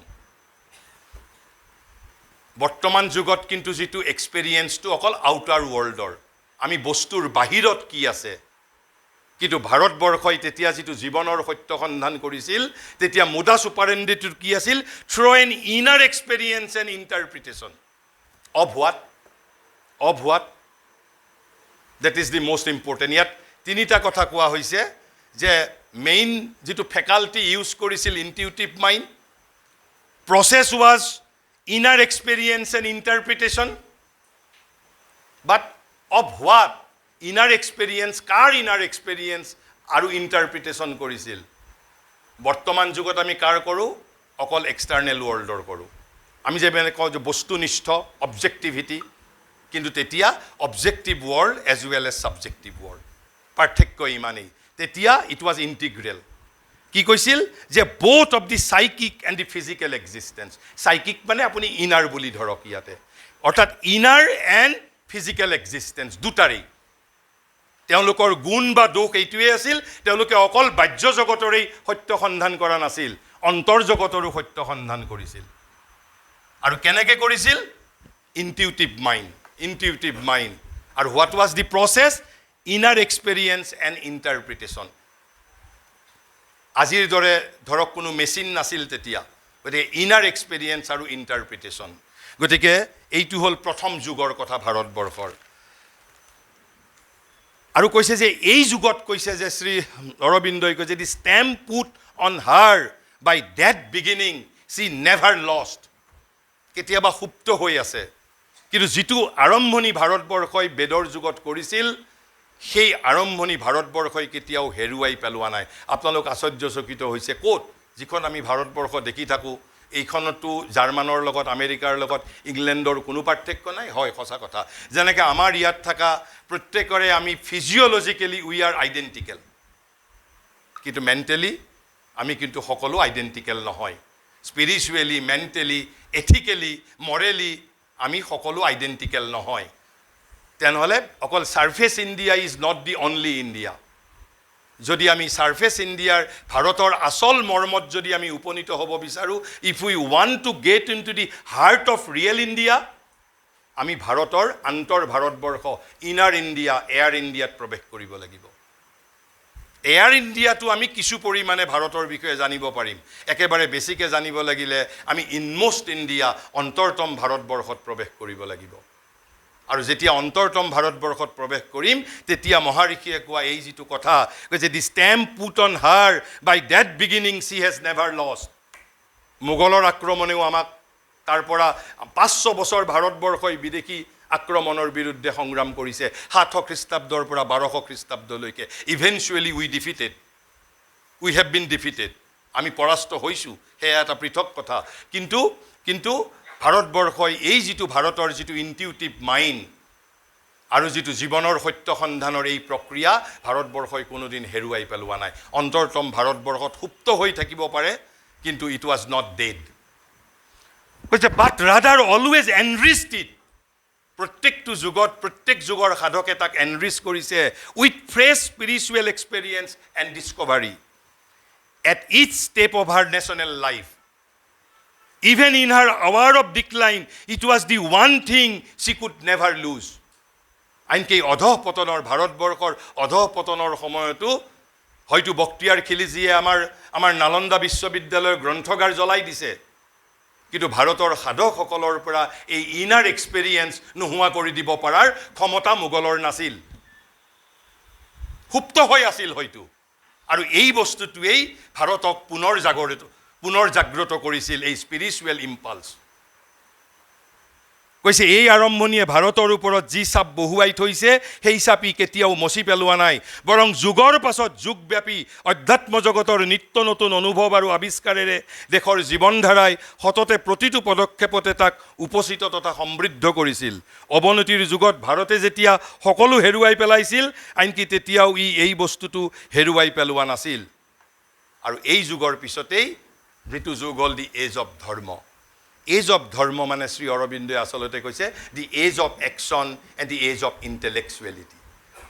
বৰ্তমান যুগত কিন্তু যিটো এক্সপেৰিয়েঞ্চটো অকল আউটাৰ ৱৰ্ল্ডৰ, আমি বস্তুৰ বাহিৰত কি আছে। কিন্তু ভাৰতবৰ্ষই তেতিয়া যিটো জীৱনৰ সত্য সন্ধান কৰিছিল, তেতিয়া মোডাছ অপাৰেণ্ডেটো কি আছিল? Through N inner experience and interpretation of what that is the most important. ইয়াত তিনিটা কথা কোৱা হৈছে যে মেইন যিটো ফেকাল্টি ইউজ কৰিছিল intuitive mind, process was inner experience and interpretation, but of what? Inner experience, car inner experience আৰু interpretation কৰিছিল? বৰ্তমান যুগত আমি কাৰ কৰোঁ অকল এক্সটাৰ্নেল ৱৰ্ল্ডৰ কৰোঁ আমি যে মানে কওঁ যে বস্তুনিষ্ঠ অবজেক্টিভিটি কিন্তু তেতিয়া objective world as well as subjective world পাৰ্থক্য ইমানেই তেতিয়া ইট ৱাজ ইণ্টিগ্ৰেল কি কৈছিল যে both of the psychic and the physical existence psychic মানে আপুনি ইনাৰ বুলি ধৰক ইয়াতে অৰ্থাৎ ইনাৰ এণ্ড ফিজিকেল এক্সিষ্টেঞ্চ দুটাৰেই তেওঁলোকৰ গুণ বা দোষ এইটোৱে আছিল তেওঁলোকে অকল বাহ্য জগতৰেই সত্য সন্ধান কৰা নাছিল অন্তৰ জগতৰো সত্য সন্ধান কৰিছিল আৰু কেনেকৈ কৰিছিল ইনটিউটিভ মাইণ্ড আৰু what was the process inner experience and interpretation আজিৰ দৰে ধৰক কোনো মেচিন নাছিল তেতিয়া গতিকে ইনাৰ এক্সপেৰিয়েঞ্চ আৰু ইণ্টাৰপ্ৰিটেশ্যন গতিকে এইটো হ'ল প্ৰথম যুগৰ কথা ভাৰতবৰ্ষৰ আৰু কৈছে যে এই যুগত কৈছে যে শ্ৰী অৰবিন্দই কৈছে the stamp put on her by that beginning she never lost কেতিয়াবা সুপ্ত হৈ আছে কিন্তু যিটো আৰম্ভণি ভাৰতবৰ্ষই বেদৰ যুগত কৰিছিল সেই আৰম্ভণি ভাৰতবৰ্ষই কেতিয়াও হেৰুৱাই পেলোৱা নাই আপোনালোক আশ্চৰ্যচকিত হৈছে ক'ত যিখন আমি ভাৰতবৰ্ষ দেখি থাকোঁ এইখনতো জাৰ্মানৰ লগত আমেৰিকাৰ লগত ইংলেণ্ডৰ কোনো পাৰ্থক্য নাই হয় সঁচা কথা যেনেকৈ আমাৰ ইয়াত থকা প্ৰত্যেকৰে আমি ফিজিঅ'লজিকেলি উই আৰ আইডেণ্টিকেল কিন্তু মেণ্টেলি আমি কিন্তু সকলো আইডেণ্টিকেল নহয় স্পিৰিচুৱেলি মেণ্টেলি এথিকেলি মৰেলি আমি সকলো আইডেণ্টিকেল নহয় তেনেহ'লে অকল surface India is not the only India যদি আমি ছাৰ্ফেচ ইণ্ডিয়াৰ ভাৰতৰ আচল মৰ্মত যদি আমি উপনীত হ'ব বিচাৰোঁ if we want to get in to the heart of real India আমি ভাৰতৰ আন্তৰ ভাৰতবৰ্ষ ইনাৰ ইণ্ডিয়া এয়াৰ ইণ্ডিয়াত প্ৰৱেশ কৰিব লাগিব এয়াৰ ইণ্ডিয়াটো আমি কিছু পৰিমাণে ভাৰতৰ বিষয়ে জানিব পাৰিম একেবাৰে বেছিকৈ জানিব লাগিলে আমি ইনমষ্ট ইণ্ডিয়া অন্তৰতম ভাৰতবৰ্ষত প্ৰৱেশ কৰিব লাগিব আৰু যেতিয়া অন্তৰতম ভাৰতবৰ্ষত প্ৰৱেশ কৰিম তেতিয়া মহাৰিষিয়ে কোৱা এই যিটো কথা কৈছে the stamp put on her by that beginning she has never lost মোগলৰ আক্ৰমণেও আমাক তাৰ পৰা 500 বছৰ ভাৰতবৰ্ষই বিদেশী আক্ৰমণৰ বিৰুদ্ধে সংগ্ৰাম কৰিছে 700 খ্ৰীষ্টাব্দৰ পৰা 1200 খ্ৰীষ্টাব্দলৈকে eventually we have been defeated আমি পৰাস্ত হৈছোঁ সেয়া এটা পৃথক কথা কিন্তু ভাৰতবৰ্ষই এই যিটো ভাৰতৰ যিটো ইনটিউটিভ মাইণ্ড আৰু যিটো জীৱনৰ সত্য সন্ধানৰ এই প্ৰক্ৰিয়া ভাৰতবৰ্ষই কোনোদিন হেৰুৱাই পেলোৱা নাই অন্তৰতম ভাৰতবৰ্ষত সুপ্ত হৈ থাকিব পাৰে কিন্তু ইট ৱাজ নট ডেড কৈছে but rather always enriched it প্ৰত্যেকটো যুগত প্ৰত্যেক যুগৰ সাধকে তাক এনৰিচ কৰিছে with fresh spiritual experience and discovery at each step of her national life Even in her hour of decline, it was the one thing she could never lose. আনকি অধঃপতনৰ ভাৰতবৰ্ষৰ অধঃপতনৰ সময়তো হয়তো বক্তিয়াৰ খিলিজিয়ে আমাৰ নালন্দা বিশ্ববিদ্যালয়ৰ গ্ৰন্থগাৰ জ্বলাই দিছে কিন্তু ভাৰতৰ সাধকসকলৰ পৰা এই ইনাৰ এক্সপেৰিয়েঞ্চ নোহোৱা কৰি দিব পৰাৰ ক্ষমতা মোগলৰ নাছিল সুপ্ত হৈ আছিল হয়তো আৰু এই বস্তুটোৱেই ভাৰতক পুনৰ জাগ্ৰত কৰিছিল এই স্পিৰিচুৱেল ইম্পালছ কৈছে এই আৰম্ভণিয়ে ভাৰতৰ ওপৰত যি চাপ বহুৱাই থৈছে সেই চাপি কেতিয়াও মচি পেলোৱা নাই বৰং যুগৰ পাছত যুগব্যাপী অধ্যাত্ম জগতৰ নিত্য নতুন অনুভৱ আৰু আৱিষ্কাৰেৰে দেশৰ জীৱনধাৰাই সততে প্ৰতিটো পদক্ষেপতে তাক উপচিত তথা সমৃদ্ধ কৰিছিল অৱনতিৰ যুগত ভাৰতে যেতিয়া সকলো হেৰুৱাই পেলাইছিল আনকি তেতিয়াও এই বস্তুটো হেৰুৱাই পেলোৱা নাছিল আৰু এই যুগৰ পিছতেই যিটো যুগ হ'ল the age of dharma age of dharma মানে শ্ৰী অৰবিন্দই আচলতে কৈছে the age of action and the age of intellectuality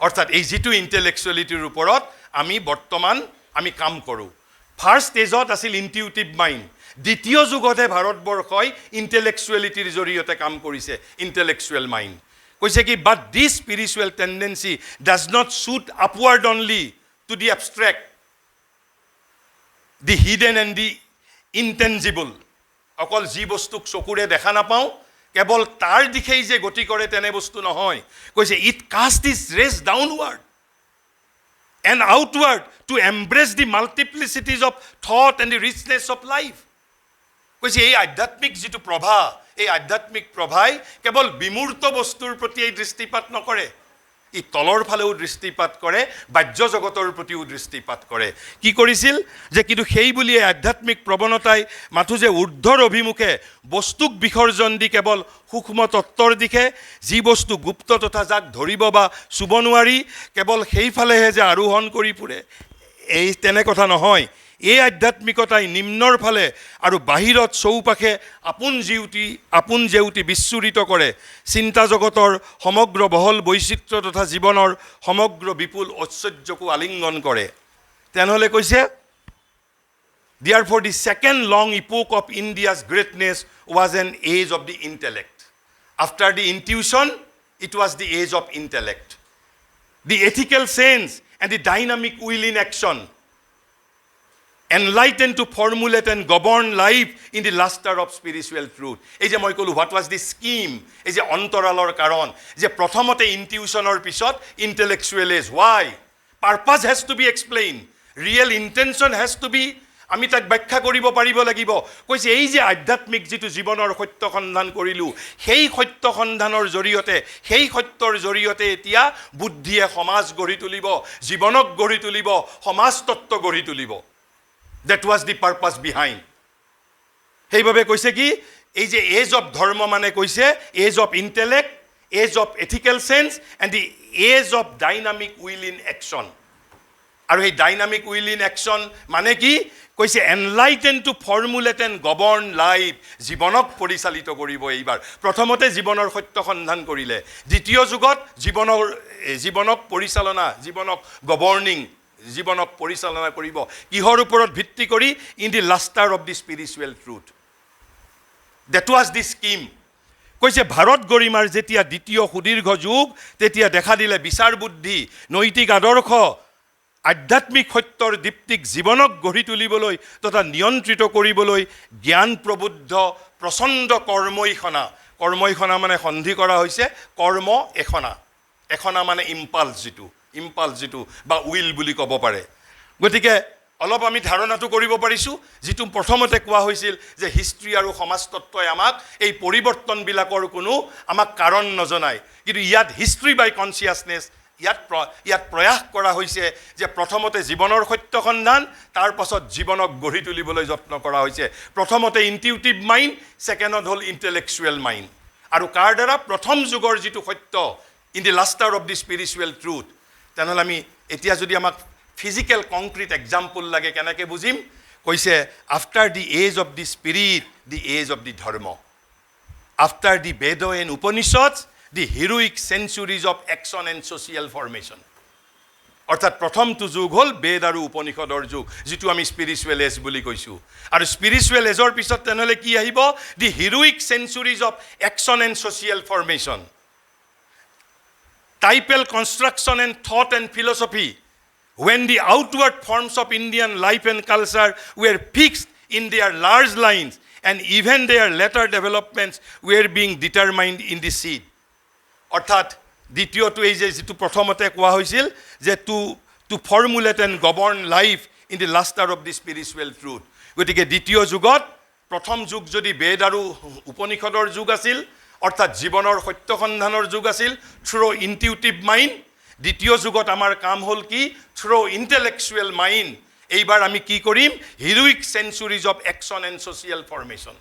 অৰ্থাৎ এই যিটো ইণ্টেলেকচুৱেলিটিৰ ওপৰত আমি বৰ্তমান আমি কাম কৰোঁ ফাৰ্ষ্ট ষ্টেজত আছিল ইনটিউটিভ মাইণ্ড দ্বিতীয় যুগতহে ভাৰতবৰ্ষই ইণ্টেলেকচুৱেলিটিৰ জৰিয়তে কাম কৰিছে ইণ্টেলেকচুৱেল মাইণ্ড কৈছে কি but this spiritual tendency does not shoot upward only to the abstract the hidden and the intangible অকল যি বস্তুক চকুৰে দেখা নাপাওঁ কেৱল তাৰ দিশেই যে গতি কৰে তেনে বস্তু নহয় কৈছে it cast this rays downward and outward to embrace the multiplicities of thought and the richness of life কৈছে এই আধ্যাত্মিক যিটো প্ৰভা এই আধ্যাত্মিক প্ৰভাই কেৱল বিমূৰ্ত বস্তুৰ প্ৰতি এই দৃষ্টিপাত নকৰে ই তলৰ ফালেও দৃষ্টিপাত কৰে, বাহ্য জগতৰ প্ৰতিও দৃষ্টিপাত কৰে। কি কৰিছিল যে কিন্তু সেই বুলিয়ে আধ্যাত্মিক প্ৰৱণতাই মাথো যে ঊৰ্ধৰ অভিমুখে বস্তুক বিসৰ্জন দি কেৱল সূক্ষ্ম তত্ত্বৰ দিশে, যি বস্তু গুপ্ত তথা যাক ধৰিব বা চুব নোৱাৰি, কেৱল সেইফালেহে যে আৰোহণ কৰি ফুৰে, এই তেনে কথা নহয়। এই আধ্যাত্মিকতাই নিম্নৰ ফালে আৰু বাহিৰত চৌপাশে আপোন জেউতি বিচ্ছুৰিত কৰে, চিন্তা জগতৰ সমগ্ৰ বহল বৈচিত্ৰ্য তথা জীৱনৰ সমগ্ৰ বিপুল ঐশ্বৰ্যকো আলিংগন কৰে। তেনেহ'লে কৈছে, therefore the second long epoch of India's greatness was an age of the intellect. After the intuition, it was the age of intellect. The ethical sense and the dynamic will in action, enlightened to formulate and govern life in the luster of spiritual truth. এই যে মই ক'লো what was the scheme, এই যে অন্তৰালৰ কাৰণ, যে প্ৰথমতে ইনটিউশ্যনৰ পিছত intellectual age, why? Purpose has to be explained, real intention has to be, আমি তাক ব্যাখ্যা কৰিব পাৰিব লাগিব। কৈছে এই যে আধ্যাত্মিক যিটো জীৱনৰ সত্য সন্ধান কৰিলোঁ, সেই সত্য সন্ধানৰ জৰিয়তে, সেই সত্যৰ জৰিয়তে এতিয়া বুদ্ধিয়ে সমাজ গঢ়ি তুলিব, জীৱনক গঢ়ি তুলিব, সমাজতত্ত্ব গঢ়ি তুলিব। That was the purpose behind. সেইভাবে কৈছে কি এই যে এজ অফ ধৰ্ম মানে কৈছে age of intellect, age of ethical sense and the age of dynamic will in action. আৰু এই ডাইনামিক উইল ইন একশ্যন মানে কি কৈছে enlighten to formulate and govern life, জীৱনক পৰিচালিত কৰিব। এইবাৰ প্ৰথমতে জীৱনৰ সত্য সন্ধান কৰিলে, দ্বিতীয় যুগত জীৱনক পৰিচালনা, জীৱনক গভৰ্ণিং, জীৱনক পৰিচালনা কৰিব কিহৰ ওপৰত ভিত্তি কৰি? In the lustre of the spiritual truth. That was the scheme. কৈছে ভাৰত গৰিমাৰ যেতিয়া দ্বিতীয় সুদীৰ্ঘ যুগ, তেতিয়া দেখা দিলে বিচাৰ বুদ্ধি, নৈতিক আদৰ্শ, আধ্যাত্মিক সত্যৰ দীপ্তিক জীৱনক গঢ়ি তুলিবলৈ তথা নিয়ন্ত্ৰিত কৰিবলৈ জ্ঞান প্ৰবুদ্ধ প্ৰচণ্ড কৰ্মইখনা, কৰ্মইখনা মানে সন্ধি কৰা হৈছে কৰ্ম এখনা, এখনা মানে ইম্পালছ যিটো বা উইল বুলি ক'ব পাৰে। গতিকে অলপ আমি ধাৰণাটো কৰিব পাৰিছোঁ, যিটো প্ৰথমতে কোৱা হৈছিল যে হিষ্ট্ৰী আৰু সমাজতত্ত্বই আমাক এই পৰিৱৰ্তনবিলাকৰ কোনো আমাক কাৰণ নজনায়, কিন্তু ইয়াত হিষ্ট্ৰী বাই কনচিয়াছনেছ, ইয়াত প্ৰয়াস কৰা হৈছে যে প্ৰথমতে জীৱনৰ সত্য সন্ধান, তাৰ পাছত জীৱনক গঢ়ি তুলিবলৈ যত্ন কৰা হৈছে। প্ৰথমতে ইনটিউটিভ মাইণ্ড, ছেকেণ্ডত হ'ল ইণ্টেলেকচুৱেল মাইণ্ড। আৰু কাৰ দ্বাৰা? প্ৰথম যুগৰ যিটো সত্য in the lustre of the spiritual truth. তেনেহ'লে আমি এতিয়া যদি আমাক ফিজিকেল কংক্ৰিট এক্সাম্পল লাগে কেনেকৈ বুজিম? কৈছে after the age of the spirit, the age of the dharma. After the Veda and Upanishad, the heroic centuries of action and social formation. অৰ্থাৎ প্ৰথমটো যুগ হ'ল বেদ আৰু উপনিষদৰ যুগ, যিটো আমি স্পিৰিচুৱেল এজ বুলি কৈছোঁ। আৰু স্পিৰিচুৱেল এজৰ পিছত তেনেহ'লে কি আহিব? The heroic centuries of action and social formation. Typal construction and thought and philosophy, when the outward forms of Indian life and culture were fixed in their large lines and even their later developments were being determined in the seed. অৰ্থাৎ দ্বিতীয়টো এই যে যিটো প্ৰথমতে কোৱা হৈছিল যে to formulate and govern life in the lustre of the spiritual truth. গতিকে দ্বিতীয় যুগত, প্ৰথম যুগ যদি বেদ আৰু উপনিষদৰ যুগ আছিল, অৰ্থাৎ জীৱনৰ সত্য সন্ধানৰ যুগ আছিল থ্ৰু ইনটিউটিভ মাইণ্ড। দ্বিতীয় যুগত আমাৰ কাম হ'ল কি? Through intellectual mind. এইবাৰ আমি কি কৰিম? Heroic centuries of action and social formation.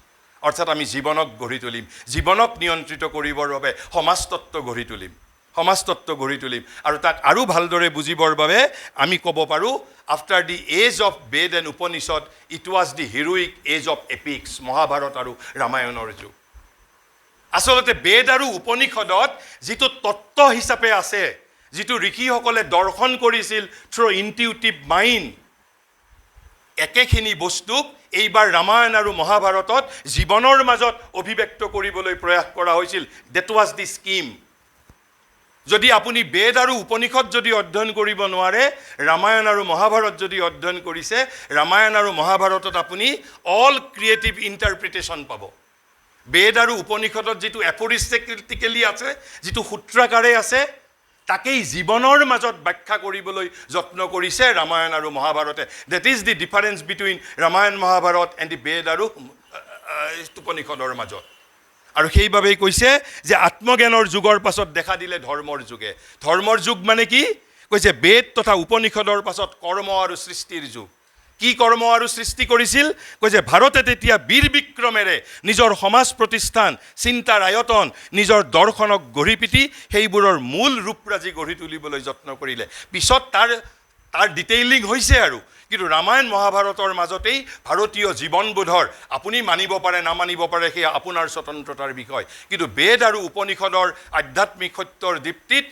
অৰ্থাৎ আমি জীৱনক গঢ়ি তুলিম, জীৱনক নিয়ন্ত্ৰিত কৰিবৰ বাবে সমাজতত্ত্ব গঢ়ি তুলিম, সমাজতত্ত্ব গঢ়ি তুলিম। আৰু তাক আৰু ভালদৰে বুজিবৰ বাবে আমি ক'ব পাৰোঁ after the age of Veda and Upanishad, it was the heroic age of epics, Mahabharata আৰু ৰামায়ণৰ যুগ। আচলতে বেদ আৰু উপনিষদত যিটো তত্ত্ব হিচাপে আছে, যিটো ঋষিসকলে দৰ্শন কৰিছিল থ্ৰু ইনটিউটিভ মাইণ্ড, একেখিনি বস্তুক এইবাৰ ৰামায়ণ আৰু মহাভাৰতত জীৱনৰ মাজত অভিব্যক্ত কৰিবলৈ প্ৰয়াস কৰা হৈছিল। Date was the scheme. যদি আপুনি বেদ আৰু উপনিষদ যদি অধ্যয়ন কৰিব নোৱাৰে, ৰামায়ণ আৰু মহাভাৰত যদি অধ্যয়ন কৰিছে, ৰামায়ণ আৰু মহাভাৰতত আপুনি অল ক্ৰিয়েটিভ ইণ্টাৰপ্ৰিটেশ্যন পাব। বেদ আৰু উপনিষদত যিটো এফৰিষ্টিকেলি আছে, যিটো সূত্ৰাকাৰে আছে, তাকেই জীৱনৰ মাজত ব্যাখ্যা কৰিবলৈ যত্ন কৰিছে ৰামায়ণ আৰু মহাভাৰতে। That is the difference between Ramayana Mahabharata and the Veda আৰু উপনিষদৰ মাজত। আৰু সেইবাবেই কৈছে যে আত্মজ্ঞানৰ যুগৰ পাছত দেখা দিলে ধৰ্মৰ যুগে। ধৰ্মৰ যুগ মানে কি? কৈছে বেদ তথা উপনিষদৰ পাছত কৰ্ম আৰু সৃষ্টিৰ যুগ। কি কৰ্ম আৰু সৃষ্টি কৰিছিল? কৈছে ভাৰতে তেতিয়া বীৰ বিক্ৰমেৰে নিজৰ সমাজ প্ৰতিষ্ঠান, চিন্তাৰ আয়তন, নিজৰ দৰ্শনক গঢ়ি পিটি সেইবোৰৰ মূল ৰূপৰাজি গঢ়ি তুলিবলৈ যত্ন কৰিলে। পিছত তাৰ ডিটেইলিং হৈছে আৰু, কিন্তু ৰামায়ণ মহাভাৰতৰ মাজতেই ভাৰতীয় জীৱনবোধৰ, আপুনি মানিব পাৰে নামানিব পাৰে সেয়া আপোনাৰ স্বতন্ত্ৰতাৰ বিষয়, কিন্তু বেদ আৰু উপনিষদৰ আধ্যাত্মিক সত্যৰ দীপ্তিত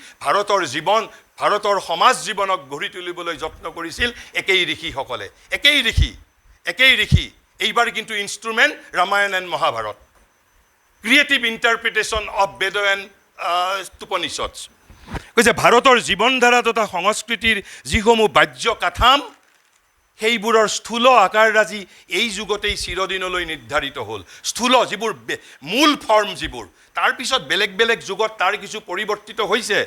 ভাৰতৰ সমাজ জীৱনক গঢ়ি তুলিবলৈ যত্ন কৰিছিল একেই ঋষিসকলে। একেই ঋষি। এইবাৰ কিন্তু instrument Ramayana and Mahabharata, creative interpretation of Veda and Upanishad. কৈছে ভাৰতৰ জীৱনধাৰা তথা সংস্কৃতিৰ যিসমূহ বাহ্য কাঠাম, সেইবোৰৰ স্থূল আকাৰৰাজি এই যুগতেই চিৰদিনলৈ নিৰ্ধাৰিত হ'ল। স্থূল যিবোৰ মূল ফৰ্ম যিবোৰ, তাৰপিছত বেলেগ বেলেগ যুগত তাৰ কিছু পৰিৱৰ্তিত হৈছে।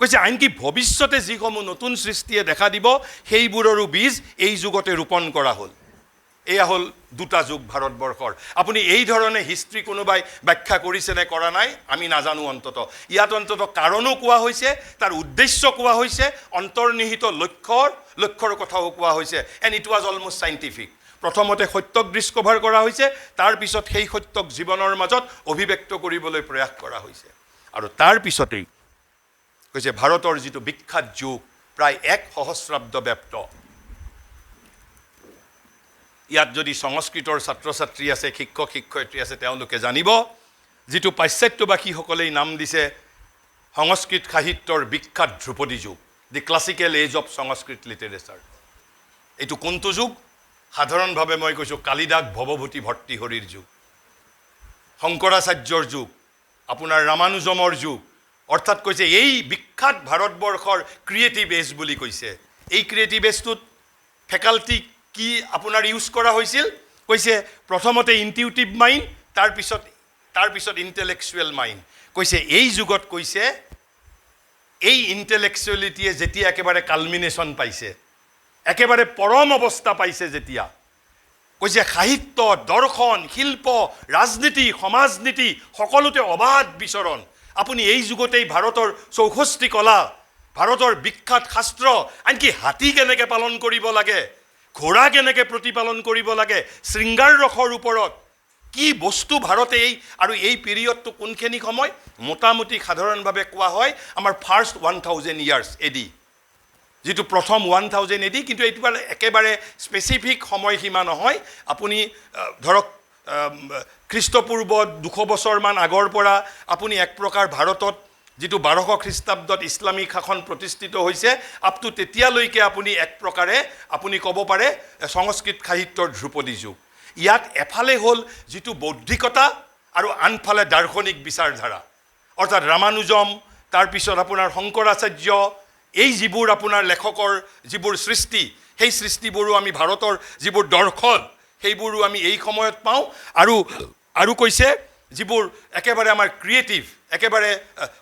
কৈছে আনকি ভৱিষ্যতে যিসমূহ নতুন সৃষ্টিয়ে দেখা দিব সেইবোৰৰো বীজ এই যুগতে ৰোপণ কৰা হ'ল। এয়া হ'ল দুটা যুগ ভাৰতবৰ্ষৰ। আপুনি এই ধৰণে হিষ্ট্ৰী কোনোবাই ব্যাখ্যা কৰিছে নে কৰা নাই আমি নাজানো। ইয়াত অন্তত কাৰণো কোৱা হৈছে, তাৰ উদ্দেশ্য কোৱা হৈছে, অন্তৰ্নিহিত লক্ষ্যৰ কথাও কোৱা হৈছে। And it was almost scientific. প্ৰথমতে সত্যক ডিস্কভাৰ কৰা হৈছে, তাৰপিছত সেই সত্যক জীৱনৰ মাজত অভিব্যক্ত কৰিবলৈ প্ৰয়াস কৰা হৈছে। আৰু তাৰপিছতেই কৈছে ভাৰতৰ যিটো বিখ্যাত যুগ, প্ৰায় 1 সহস্ৰাব্দ ব্যাপ্ত। ইয়াত যদি সংস্কৃতৰ ছাত্ৰ ছাত্ৰী আছে, শিক্ষক শিক্ষয়িত্ৰী আছে, তেওঁলোকে জানিব যিটো পাশ্চাত্যবাসীসকলেই নাম দিছে সংস্কৃত সাহিত্যৰ বিখ্যাত ধ্ৰুপদী যুগ, the classical age of Sanskrit literature. এইটো কোনটো যুগ? সাধাৰণভাৱে মই কৈছোঁ কালিদাস ভৱভূতি ভৰ্তৃহৰিৰ যুগ, শংকৰাচাৰ্যৰ যুগ, আপোনাৰ ৰামানুজমৰ যুগ। অৰ্থাৎ কৈছে এই বিখ্যাত ভাৰতবৰ্ষৰ ক্ৰিয়েটিভ এজ বুলি কৈছে। এই ক্ৰিয়েটিভ এজটোত ফেকাল্টি কি আপোনাৰ ইউজ কৰা হৈছিল? কৈছে প্ৰথমতে ইনটিউটিভ মাইণ্ড, তাৰপিছত ইণ্টেলেকচুৱেল মাইণ্ড। কৈছে এই যুগত কৈছে এই ইণ্টেলেকচুৱেলিটিয়ে যেতিয়া একেবাৰে কালমিনেশ্যন পাইছে, একেবাৰে পৰম অৱস্থা পাইছে যেতিয়া, কৈছে সাহিত্য, দৰ্শন, শিল্প, ৰাজনীতি, সমাজনীতি সকলোতে অবাধ বিচৰণ। আপুনি এই যুগতেই ভাৰতৰ 64 কলা, ভাৰতৰ বিখ্যাত শাস্ত্ৰ, আনকি হাতী কেনেকৈ পালন কৰিব লাগে, ঘোঁৰা কেনেকৈ প্ৰতিপালন কৰিব লাগে, শৃংগাৰ ৰসৰ ওপৰত কি বস্তু ভাৰতে আৰু এই পিৰিয়ডটো কোনখিনি সময়? মোটামুটি সাধাৰণভাৱে কোৱা হয় আমাৰ ফাৰ্ষ্ট 1000 ইয়াৰ্ছ এডি, যিটো প্ৰথম 1000 এডি। কিন্তু এইটো একেবাৰে স্পেচিফিক সময়সীমা নহয়। আপুনি ধৰক খ্ৰীষ্টপূৰ্ব 200 বছৰমান আগৰ পৰা আপুনি এক প্ৰকাৰ ভাৰতত যিটো 1200 খ্ৰীষ্টাব্দত ইছলামিক শাসন প্ৰতিষ্ঠিত হৈছে, আপ টু তেতিয়ালৈকে আপুনি এক প্ৰকাৰে আপুনি ক'ব পাৰে সংস্কৃত সাহিত্যৰ ধ্ৰুপদী যুগ। ইয়াত এফালে হ'ল যিটো বৌদ্ধিকতা আৰু আনফালে দাৰ্শনিক বিচাৰধাৰা, অৰ্থাৎ ৰামানুজম, তাৰপিছত আপোনাৰ শংকৰাচাৰ্য, এই যিবোৰ আপোনাৰ লেখকৰ যিবোৰ সৃষ্টি, সেই সৃষ্টিবোৰো আমি ভাৰতৰ যিবোৰ দৰ্শন সেইবোৰো আমি এই সময়ত পাওঁ। আৰু কৈছে যিবোৰ একেবাৰে আমাৰ ক্ৰিয়েটিভ, একেবাৰে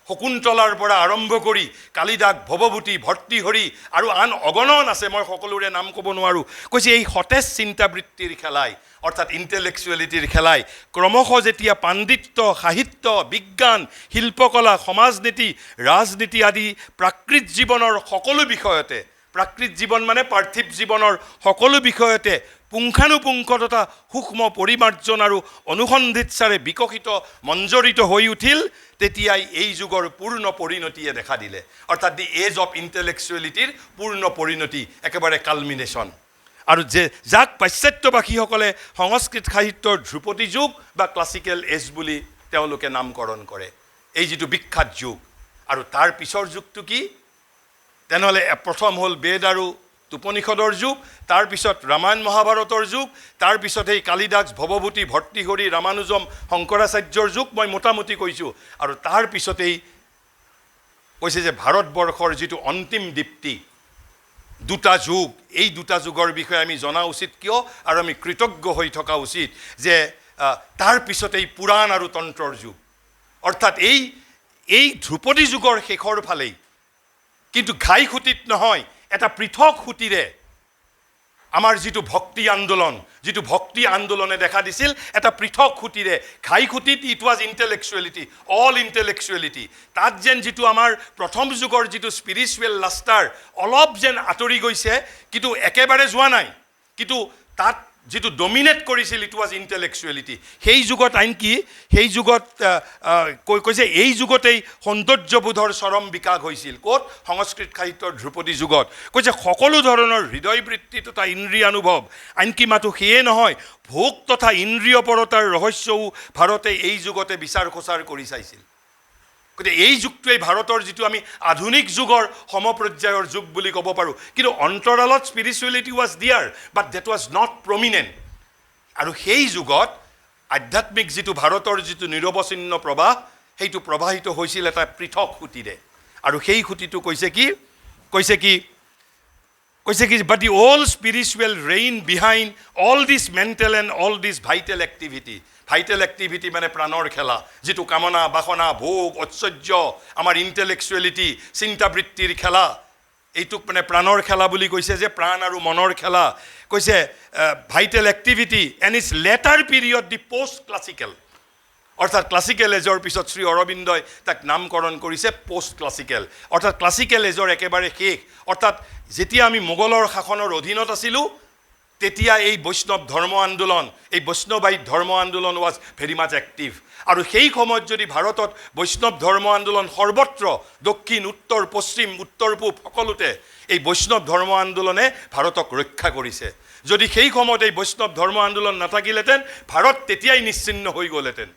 শকুন্তলাৰ পৰা আৰম্ভ কৰি কালিদাস ভৱভূতি ভৰ্তৃহৰি আৰু আন অগণন আছে, মই সকলোৰে নাম ক'ব নোৱাৰোঁ। কৈছে এই সতেজ চিন্তাবৃত্তিৰ খেলাই, অৰ্থাৎ ইণ্টেলেকচুৱেলিটিৰ খেলাই ক্ৰমশ যেতিয়া পাণ্ডিত্য, সাহিত্য, বিজ্ঞান, শিল্পকলা, সমাজনীতি, ৰাজনীতি আদি প্ৰাকৃত জীৱনৰ সকলো বিষয়তে, প্ৰাকৃত জীৱন মানে পাৰ্থিৱ জীৱনৰ সকলো বিষয়তে পুংখানুপুংখতা সূক্ষ্ম পৰিমাৰ্জন আৰু অনুসন্ধিৎসাৰে বিকশিত মঞ্জৰিত হৈ উঠিল, তেতিয়াই এই যুগৰ পূৰ্ণ পৰিণতিয়ে দেখা দিলে। অৰ্থাৎ দি এজ অফ ইণ্টেলেকচুৱেলিটিৰ পূৰ্ণ পৰিণতি, একেবাৰে কালমিনেশ্যন। আৰু যাক পাশ্চাত্যবাসীসকলে সংস্কৃত সাহিত্যৰ ধ্ৰুপদী যুগ বা ক্লাছিকেল এজ বুলি তেওঁলোকে নামকৰণ কৰে, এই যিটো বিখ্যাত যুগ। আৰু তাৰ পিছৰ যুগটো কি? তেনেহ'লে প্ৰথম হ'ল বেদ আৰু উপনিষদৰ যুগ, তাৰপিছত ৰামায়ণ মহাভাৰতৰ যুগ, তাৰপিছত এই কালিদাস ভৱভূতি ভৰ্তৃহৰি ৰামানুজম শংকৰাচাৰ্যৰ যুগ, মই মোটামুটি কৈছোঁ। আৰু তাৰপিছতেই কৈছে যে ভাৰতবৰ্ষৰ যিটো অন্তিম দীপ্তি, দুটা যুগ, এই দুটা যুগৰ বিষয়ে আমি জনা উচিত। কিয়? আৰু আমি কৃতজ্ঞ হৈ থকা উচিত যে তাৰপিছতেই পুৰাণ আৰু তন্ত্ৰৰ যুগ, অৰ্থাৎ এই ধ্ৰুপদী যুগৰ শেষৰ ফালেই, কিন্তু ঘাই খুঁটিত নহয়, এটা পৃথক সুঁতিৰে আমাৰ যিটো ভক্তি আন্দোলনে দেখা দিছিল এটা পৃথক খুঁটিৰে ঘাই খুঁটিত ইট ৱাজ ইণ্টেলেকচুৱেলিটি অল ইণ্টেলেকচুৱেলিটি তাত যেন যিটো আমাৰ প্ৰথম যুগৰ যিটো স্পিৰিচুৱেল লাষ্টাৰ অলপ যেন আঁতৰি গৈছে কিন্তু একেবাৰে যোৱা নাই কিন্তু তাত যিটো ডমিনেট কৰিছিল ইট ৱাজ ইণ্টেলেকচুৱেলিটি সেই যুগত আনকি সেই যুগত কৈছে এই যুগতেই সৌন্দৰ্যবোধৰ চৰম বিকাশ হৈছিল ক'ত সংস্কৃত সাহিত্যৰ ধ্ৰুপদী যুগত কৈছে সকলো ধৰণৰ হৃদয়বৃত্তি তথা ইন্দ্ৰিয়ানুভৱ আনকি মাথো সেয়ে নহয় ভোগ তথা ইন্দ্ৰিয়পৰতাৰ ৰহস্যও ভাৰতে এই যুগতে বিচাৰ খোচাৰ কৰি চাইছিল গতিকে এই যুগটোৱেই ভাৰতৰ যিটো আমি আধুনিক যুগৰ সমপৰ্যায়ৰ যুগ বুলি ক'ব পাৰোঁ কিন্তু অন্তৰালত স্পিৰিচুৱেলিটি ৱাজ দিয়াৰ বাট ডেট ৱাজ নট প্ৰমিনেণ্ট আৰু সেই যুগত আধ্যাত্মিক যিটো ভাৰতৰ যিটো নিৰৱচ্ছিন্ন প্ৰবাহ সেইটো প্ৰবাহিত হৈছিল এটা পৃথক খুঁটিৰে আৰু সেই খুঁটিটো কৈছে কি but the all spiritual reign behind all this mental and all this vital activity মানে প্ৰাণৰ খেলা যিটো কামনা বাসনা ভোগ ঐশ্বৰ্য আমাৰ ইণ্টেলেকচুৱেলিটি চিন্তাবৃত্তিৰ খেলা এইটোক মানে প্ৰাণৰ খেলা বুলি কৈছে যে প্ৰাণ আৰু মনৰ খেলা কৈছে vital activity and its later period the post classical অৰ্থাৎ ক্লাছিকেল এজৰ পিছত শ্ৰী অৰবিন্দই তাক নামকৰণ কৰিছে পষ্ট ক্লাছিকেল অৰ্থাৎ ক্লাছিকেল এজৰ একেবাৰে শেষ অৰ্থাৎ যেতিয়া আমি মোগলৰ শাসনৰ অধীনত আছিলোঁ তেতিয়া এই বৈষ্ণৱ ধৰ্ম আন্দোলন এই বৈষ্ণৱাইট ধৰ্ম আন্দোলন ৱাজ ভেৰি মাছ এক্টিভ আৰু সেই সময়ত যদি ভাৰতত বৈষ্ণৱ ধৰ্ম আন্দোলন সৰ্বত্ৰ দক্ষিণ উত্তৰ পশ্চিম উত্তৰ পূব সকলোতে এই বৈষ্ণৱ ধৰ্ম আন্দোলনে ভাৰতক ৰক্ষা কৰিছে যদি সেই সময়ত এই বৈষ্ণৱ ধৰ্ম আন্দোলন নাথাকিলেহেঁতেন ভাৰত তেতিয়াই নিশ্চিন্ন হৈ গ'লহেঁতেন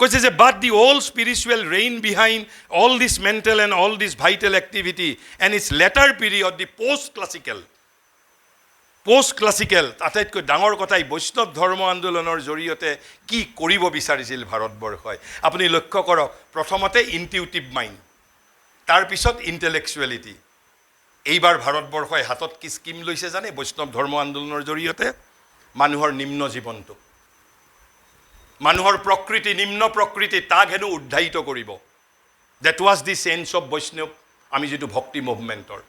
কৈছে যে but the all spiritual reign behind all this mental and all this vital activity and its later period the post classical আটাইতকৈ ডাঙৰ কথা এই বৈষ্ণৱ ধৰ্ম আন্দোলনৰ জৰিয়তে কি কৰিব বিচাৰিছিল ভাৰতবৰ্ষই আপুনি লক্ষ্য কৰক প্ৰথমতে ইনটিউটিভ মাইণ্ড তাৰপিছত ইণ্টেলেকচুৱেলিটি এইবাৰ ভাৰতবৰ্ষই হাতত কি স্কিম লৈছে জানে বৈষ্ণৱ ধৰ্ম আন্দোলনৰ জৰিয়তে মানুহৰ নিম্ন জীৱনটো মানুহৰ প্ৰকৃতি নিম্ন প্ৰকৃতি তাক হেনো উদ্ধাৰিত কৰিব date was the change of বৈষ্ণৱ আমি যিটো ভক্তি মুভমেণ্টৰ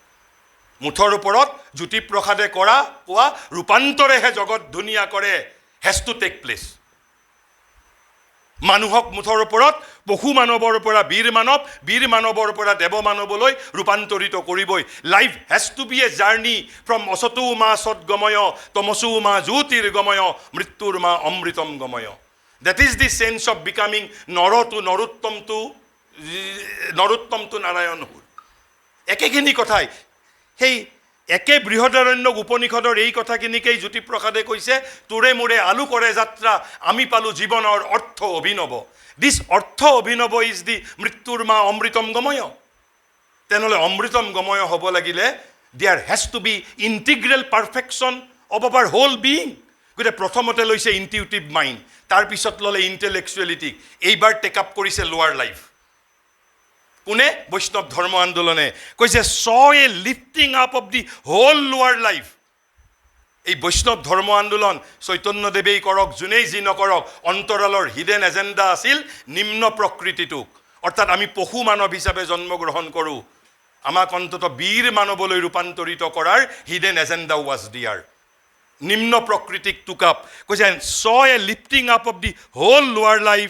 মুঠৰ ওপৰত জ্যোতিপ্ৰসাদে কোৱা ৰূপান্তৰেহে জগত ধুনীয়া কৰে হেজ টু টেক প্লেচ মানুহক মুঠৰ ওপৰত পশু মানৱৰ পৰা বীৰ মানৱৰ পৰা দেৱ মানৱলৈ ৰূপান্তৰিত কৰিবই life has to be a journey from অসতু মা সৎগময় তমসু মা জ্যোতিৰ্গময় মৃত্যুৰ মা অমৃতম গময় That is the sense of becoming narottama to Narayana হুৰ একেখিনি কথাই সেই একে বৃহদাৰণ্যক উপনিষদৰ এই কথাখিনিকেই জ্যোতিপ্ৰসাদে কৈছে তোৰে মোৰে আলু কৰে যাত্ৰা আমি পালোঁ জীৱনৰ অৰ্থ অভিনৱ দিছ অৰ্থ অভিনৱ ইজ দি মৃত্যুৰ মা অমৃতম গময় তেনেহ'লে অমৃতম গময় হ'ব লাগিলে there has to be integral perfection of our whole being গতিকে প্ৰথমতে লৈছে ইনটিউটিভ মাইণ্ড তাৰপিছত ল'লে ইণ্টেলেকচুৱেলিটিক এইবাৰ টেক আপ কৰিছে লোৱাৰ লাইফ কোনে বৈষ্ণৱ ধৰ্ম আন্দোলনে কৈছে saw a lifting up of the whole lower life এই বৈষ্ণৱ ধৰ্ম আন্দোলন চৈতন্যদেৱেই কৰক যোনেই যি নকৰক অন্তৰালৰ হিডেন এজেণ্ডা আছিল নিম্ন প্ৰকৃতিটোক অৰ্থাৎ আমি পশু মানৱ হিচাপে জন্মগ্ৰহণ কৰোঁ আমাক অন্তত বীৰ মানৱলৈ ৰূপান্তৰিত কৰাৰ হিডেন এজেণ্ডা ৱাজ দিয়াৰ নিম্ন প্ৰকৃতিক টুক আপ কৈছে saw a lifting up of the whole lower life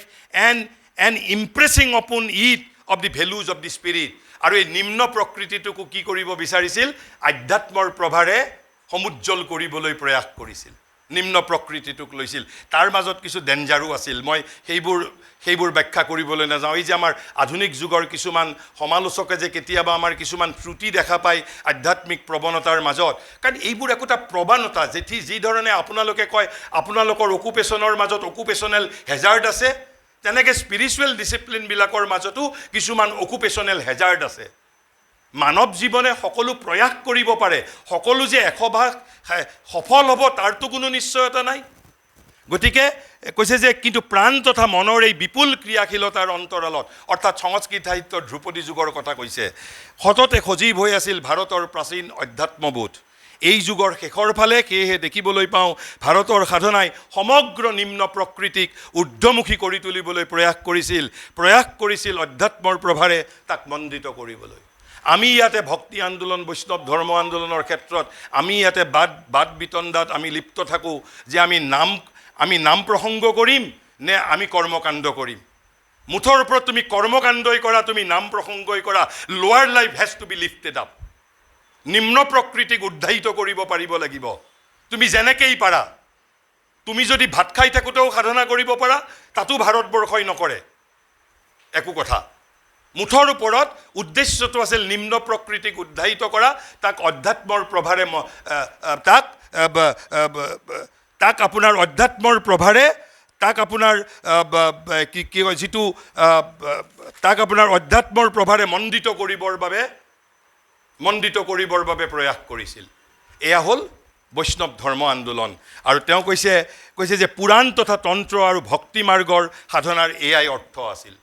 and impressing upon it of the values of the spirit আৰু এই নিম্ন প্ৰকৃতিটোকো কি কৰিব বিচাৰিছিল আধ্যাত্মৰ প্ৰভাৰে সমুজ্জ্বল কৰিবলৈ প্ৰয়াস কৰিছিল নিম্ন প্ৰকৃতিটোক লৈছিল তাৰ মাজত কিছু ডেঞ্জাৰো আছিল মই সেইবোৰ ব্যাখ্যা কৰিবলৈ নাযাওঁ এই যে আমাৰ আধুনিক যুগৰ কিছুমান সমালোচকে যে কেতিয়াবা আমাৰ কিছুমান ত্ৰুটি দেখা পায় আধ্যাত্মিক প্ৰৱণতাৰ মাজত কাৰণ এইবোৰ একোটা প্ৰৱণতা যি ধৰণে আপোনালোকে কয় আপোনালোকৰ অকুপেশ্যনৰ মাজত অকুপেশ্যনেল হেজাৰ্ড আছে তেনেকৈ স্পিৰিচুৱেল ডিচিপ্লিনবিলাকৰ মাজতো কিছুমান অকুপেশ্যনেল হেজাৰ্ড আছে মানৱ জীৱনে সকলো প্ৰয়াস কৰিব পাৰে সকলো যে 100% সফল হ'ব তাৰতো কোনো নিশ্চয়তা নাই গতিকে কৈছে যে কিন্তু প্ৰাণ তথা মনৰ এই বিপুল ক্ৰিয়াশীলতাৰ অন্তৰালত অৰ্থাৎ সংস্কৃত সাহিত্যৰ ধ্ৰুপদী যুগৰ কথা কৈছে সততে সজীৱ হৈ আছিল ভাৰতৰ প্ৰাচীন অধ্যাত্মবোধ এই যুগৰ শেষৰ ফালে সেয়েহে দেখিবলৈ পাওঁ ভাৰতৰ সাধনাই সমগ্ৰ নিম্ন প্ৰকৃতিক ঊৰ্ধ্বমুখী কৰি তুলিবলৈ প্ৰয়াস কৰিছিল অধ্যাত্মৰ প্ৰভাৰে তাক মণ্ডিত কৰিবলৈ আমি ইয়াতে ভক্তি আন্দোলন বৈষ্ণৱ ধৰ্ম আন্দোলনৰ ক্ষেত্ৰত আমি ইয়াতে বাদ বিতণ্ডাত আমি লিপ্ত থাকোঁ যে আমি নাম প্ৰসংগ কৰিম নে আমি কৰ্মকাণ্ড কৰিম। মুঠৰ ওপৰত তুমি কৰ্মকাণ্ডই কৰা, তুমি নাম প্ৰসংগই কৰা, lower life has to be lifted up. নিম্ন প্ৰকৃতিক উদ্ধাৰিত কৰিব পাৰিব লাগিব। তুমি যেনেকেই পাৰা, তুমি যদি ভাত খাই থাকোঁতেও সাধনা কৰিব পাৰা, তাতো ভাৰতবৰ্ষই নকৰে একো কথা। মুঠৰ ওপৰত উদ্দেশ্যটো আছিল নিম্ন প্ৰকৃতিক উদ্ধাৰিত কৰা, তাক অধ্যাত্মৰ প্ৰভাৰে তাক আপোনাৰ অধ্যাত্মৰ প্ৰভাৰে তাক আপোনাৰ কি কয় যিটো তাক আপোনাৰ অধ্যাত্মৰ প্ৰভাৰে মণ্ডিত কৰিবৰ বাবে প্ৰয়াস কৰিছিল। এয়া হ'ল বৈষ্ণৱ ধৰ্ম আন্দোলন। আৰু তেওঁ কৈছে যে পুৰাণ তথা তন্ত্ৰ আৰু ভক্তি মাৰ্গৰ সাধনাৰ এয়াই অৰ্থ আছিল।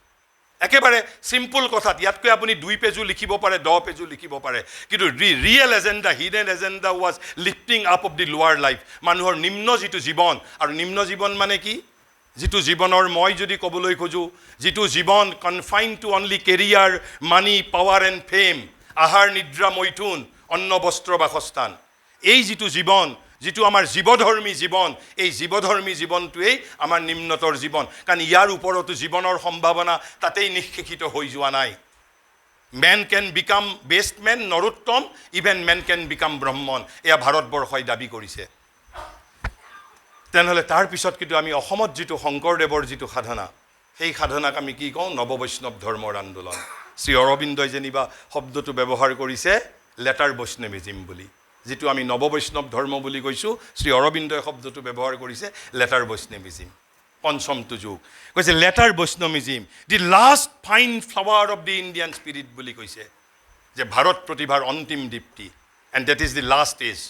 একেবাৰে চিম্পল কথাত ইয়াতকৈ আপুনি 2 পেজো লিখিব পাৰে, 10 পেজো লিখিব পাৰে, কিন্তু real agenda, hidden agenda was lifting up of দি লোৱাৰ লাইফ। মানুহৰ নিম্ন যিটো জীৱন, আৰু নিম্ন জীৱন মানে কি? যিটো জীৱনৰ মই যদি ক'বলৈ খোজোঁ, যিটো জীৱন confine to only career, money, power and fame, আহাৰ নিদ্ৰা মৈথুন, অন্ন বস্ত্ৰ বাসস্থান, এই যিটো জীৱন, যিটো আমাৰ জীৱধৰ্মী জীৱন, এই জীৱধৰ্মী জীৱনটোৱেই আমাৰ নিম্নতৰ জীৱন। কাৰণ ইয়াৰ ওপৰতো জীৱনৰ সম্ভাৱনা তাতেই নিঃশেষিত হৈ যোৱা নাই। Men can become best men, narottama, even men can become Brahman, এয়া ভাৰতবৰ্ষই দাবী কৰিছে। তেনেহ'লে তাৰপিছত কিন্তু আমি অসমত যিটো শংকৰদেৱৰ যিটো সাধনা, সেই সাধনাক আমি কি কওঁ? নৱবৈষ্ণৱ ধৰ্মৰ আন্দোলন। শ্ৰী অৰবিন্দই যেনিবা শব্দটো ব্যৱহাৰ কৰিছে লেটাৰ বৈষ্ণৱিজিম বুলি। যিটো আমি নৱবৈষ্ণৱ ধৰ্ম বুলি কৈছোঁ, শ্ৰী অৰবিন্দই শব্দটো ব্যৱহাৰ কৰিছে লেটাৰ বৈষ্ণৱিজিম, পঞ্চমটো যুগ। কৈছে later Vaishnavism, the last fine flower of the Indian spirit বুলি কৈছে, যে ভাৰত প্ৰতিভাৰ অন্তিম দীপ্তি, and that is the last age.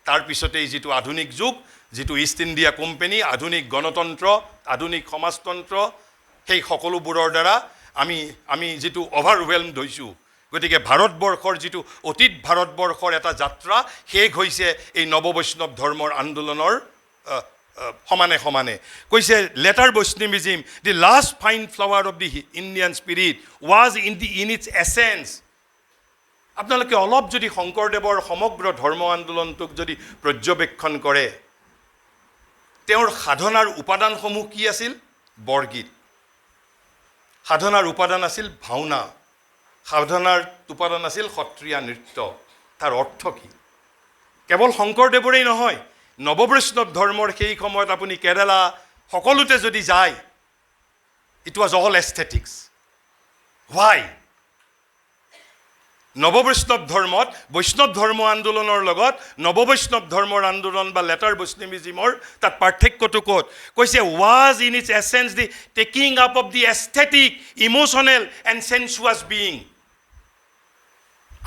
তাৰপিছতেই যিটো আধুনিক যুগ, যিটো ইষ্ট ইণ্ডিয়া কোম্পানী, আধুনিক গণতন্ত্ৰ, আধুনিক সমাজতন্ত্ৰ, সেই সকলোবোৰৰ দ্বাৰা আমি যিটো অভাৰৱেলমড হৈছোঁ। গতিকে ভাৰতবৰ্ষৰ যিটো অতীত ভাৰতবৰ্ষৰ এটা যাত্ৰা শেষ হৈছে এই নৱবৈষ্ণৱ ধৰ্মৰ আন্দোলনৰ সমানে সমানে। কৈছে later Vaishnavism, the last fine flower of the Indian spirit was in its essence. আপোনালোকে অলপ যদি শংকৰদেৱৰ সমগ্ৰ ধৰ্ম আন্দোলনটোক যদি পৰ্যবেক্ষণ কৰে, তেওঁৰ সাধনাৰ উপাদানসমূহ কি আছিল? বৰগীত। সাধনাৰ উপাদান আছিল ভাওনা। সাধনাৰ উপাদান আছিল সত্ৰীয়া নৃত্য। তাৰ অৰ্থ কি? কেৱল শংকৰদেৱৰেই নহয়, নৱবৈষ্ণৱ ধৰ্মৰ সেই সময়ত আপুনি কেৰালা সকলোতে যদি যায়, ইট ৱাজ অল এস্থেটিক্স। হোৱাই? নৱবৈষ্ণৱ ধৰ্মত বৈষ্ণৱ ধৰ্ম আন্দোলনৰ লগত নৱবৈষ্ণৱ ধৰ্মৰ আন্দোলন বা লেটাৰ বৈষ্ণৱিজিমৰ তাত পাৰ্থক্যটো ক'ত? কৈছে was in its essence the taking up of the aesthetic, emotional and sensuous being.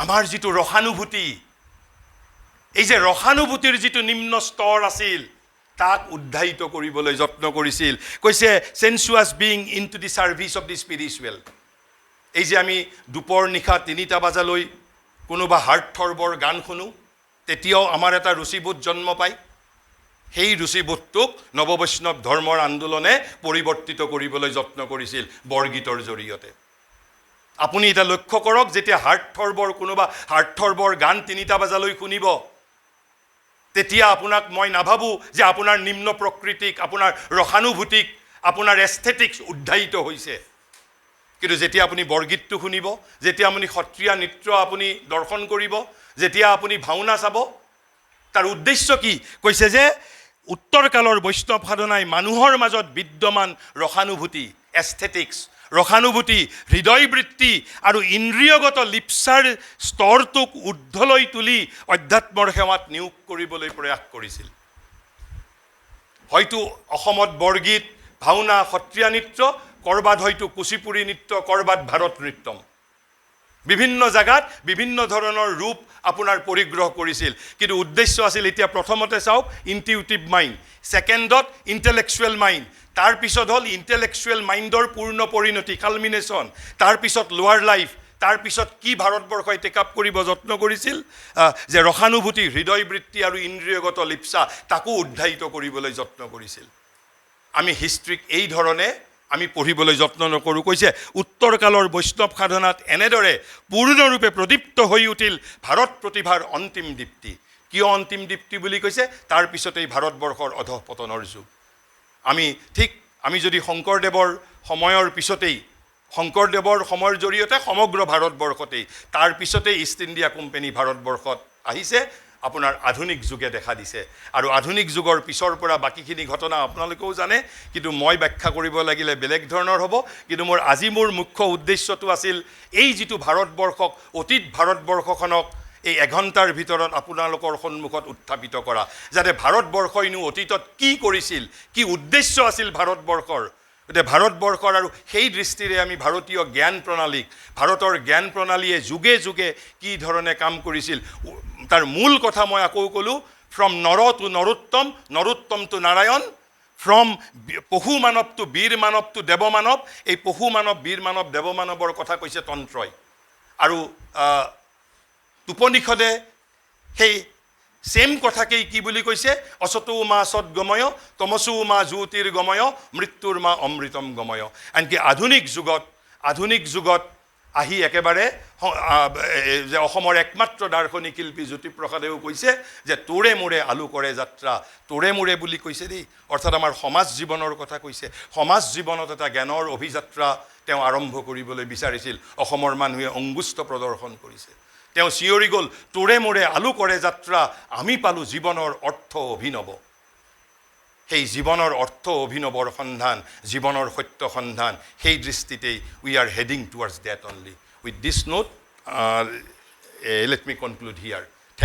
আমাৰ যিটো ৰসানুভূতি, এই যে ৰসানুভূতিৰ যিটো নিম্ন স্তৰ আছিল, তাক উদ্ধাৰিত কৰিবলৈ যত্ন কৰিছিল। কৈছে sensuous being into the service of the spiritual. এই যে আমি দুপৰ নিশা 3টা বজালৈ কোনোবা হাৰ্টথৰবৰ গান শুনো, তেতিয়াও আমাৰ এটা ৰুচিবোধ জন্ম পায়। সেই ৰুচিবোধটোক নৱবৈষ্ণৱ ধৰ্মৰ আন্দোলনে পৰিৱৰ্তিত কৰিবলৈ যত্ন কৰিছিল বৰগীতৰ জৰিয়তে। আপুনি এটা লক্ষ্য কৰক, যেতিয়া কোনোবা হাৰ্টথৰবৰ গান 3টা বজালৈ শুনিব, তেতিয়া আপোনাক মই নাভাবোঁ যে আপোনাৰ নিম্ন প্ৰকৃতিক, আপোনাৰ ৰসানুভূতিক, আপোনাৰ এস্থেটিক্স উদ্ধাৰিত হৈছে। কিন্তু যেতিয়া আপুনি বৰগীতটো শুনিব, যেতিয়া আপুনি সত্ৰীয়া নৃত্য আপুনি দৰ্শন কৰিব, যেতিয়া আপুনি ভাওনা চাব, তাৰ উদ্দেশ্য কি? কৈছে যে উত্তৰকালৰ বৈষ্ণৱ সাধনাই মানুহৰ মাজত বিদ্যমান ৰসানুভূতি, এস্থেটিক্স, ৰসানুভূতি, হৃদয়বৃত্তি আৰু ইন্দ্ৰিয়গত লিপ্সাৰ স্তৰটোক ঊৰ্ধলৈ তুলি অধ্যাত্মৰ সেৱাত নিয়োগ কৰিবলৈ প্ৰয়াস কৰিছিল। হয়তো অসমত বৰগীত, ভাওনা, সত্ৰীয়া নৃত্য, ক'ৰবাত হয়তো কুচিপুড়ি নৃত্য, ক'ৰবাত ভাৰত নৃত্যম, বিভিন্ন জাগাত বিভিন্ন ধৰণৰ ৰূপ আপোনাৰ পৰিগ্ৰহ কৰিছিল। কিন্তু উদ্দেশ্য আছিল, এতিয়া প্ৰথমতে চাওক ইনটিউটিভ মাইণ্ড, ছেকেণ্ডত ইণ্টেলেকচুৱেল মাইণ্ড, তাৰপিছত হ'ল ইণ্টেলেকচুৱেল মাইণ্ডৰ পূৰ্ণ পৰিণতি, কালমিনেশ্যন, তাৰপিছত লোৱাৰ লাইফ, তাৰপিছত কি ভাৰতবৰ্ষই টেক আপ কৰিব যত্ন কৰিছিল? যে ৰসানুভূতি, হৃদয়বৃত্তি আৰু ইন্দ্ৰিয়গত লিপ্সা, তাকো উদ্ধাৰিত কৰিবলৈ যত্ন কৰিছিল। আমি হিষ্ট্ৰীক এই ধৰণে আমি পঢ়িবলৈ যত্ন নকৰোঁ কৈছে উত্তৰ কালৰ বৈষ্ণৱ সাধনাত এনেদৰে পূৰ্ণৰূপে প্ৰদীপ্ত হৈ উঠিল ভাৰত প্ৰতিভাৰ অন্তিম দীপ্তি কিয় অন্তিম দীপ্তি বুলি কৈছে তাৰ পিছতেই ভাৰতবৰ্ষৰ অধঃপতনৰ যুগ আমি যদি শংকৰদেৱৰ সময়ৰ পিছতেই শংকৰদেৱৰ সময়ৰ জৰিয়তে সমগ্ৰ ভাৰতবৰ্ষতেই তাৰ পিছতেই ইষ্ট ইণ্ডিয়া কোম্পানী ভাৰতবৰ্ষত আহিছে আপোনাৰ আধুনিক যুগে দেখা দিছে আৰু আধুনিক যুগৰ পিছৰ পৰা বাকীখিনি ঘটনা আপোনালোকেও জানে কিন্তু মই ব্যাখ্যা কৰিব লাগিলে বেলেগ ধৰণৰ হ'ব কিন্তু মোৰ মুখ্য উদ্দেশ্যটো আছিল এই যিটো ভাৰতবৰ্ষক অতীত ভাৰতবৰ্ষখনক এই এঘণ্টাৰ ভিতৰত আপোনালোকৰ সন্মুখত উত্থাপিত কৰা যাতে ভাৰতবৰ্ষইনো অতীতত কি কৰিছিল কি উদ্দেশ্য আছিল ভাৰতবৰ্ষৰ গতিকে ভাৰতবৰ্ষৰ আৰু সেই দৃষ্টিৰে আমি ভাৰতীয় জ্ঞান প্ৰণালীক ভাৰতৰ জ্ঞান প্ৰণালীয়ে যুগে যুগে কি ধৰণে কাম কৰিছিল তাৰ মূল কথা মই আকৌ ক'লোঁ ফ্ৰম নৰ টু নৰোত্তম নৰোত্তম টু নাৰায়ণ ফ্ৰম পশু মানৱ টু বীৰ মানৱ টু দেৱ মানৱ এই পশু মানৱ বীৰ মানৱ দেৱ মানৱৰ কথা কৈছে তন্ত্ৰই আৰু উপনিষদে সেই সেম কথাকেই কি বুলি কৈছে অসতৌ মা সদ্গময় তমসৌ মা জ্যোতিৰ্গময় মৃত্যুৰ মা অমৃতম গময় আনকি আধুনিক যুগত আহি একেবাৰে যে অসমৰ একমাত্ৰ দাৰ্শনিক শিল্পী জ্যোতিপ্ৰসাদেও কৈছে যে তোৰে মোৰে আলু কৰে যাত্ৰা তোৰে মোৰে বুলি কৈছে দেই অৰ্থাৎ আমাৰ সমাজ জীৱনৰ কথা কৈছে সমাজ জীৱনত এটা জ্ঞানৰ অভিযাত্ৰা তেওঁ আৰম্ভ কৰিবলৈ বিচাৰিছিল অসমৰ মানুহে অংগুষ্ঠ প্ৰদৰ্শন কৰিছে তেওঁ চিঞৰি গ'ল তোৰে মোৰে আলু কৰে যাত্ৰা আমি পালোঁ জীৱনৰ অৰ্থ অভিনৱ সেই জীৱনৰ অৰ্থ অভিনৱৰ সন্ধান জীৱনৰ সত্য সন্ধান সেই দৃষ্টিতেই we are heading towards that only with this note let me conclude here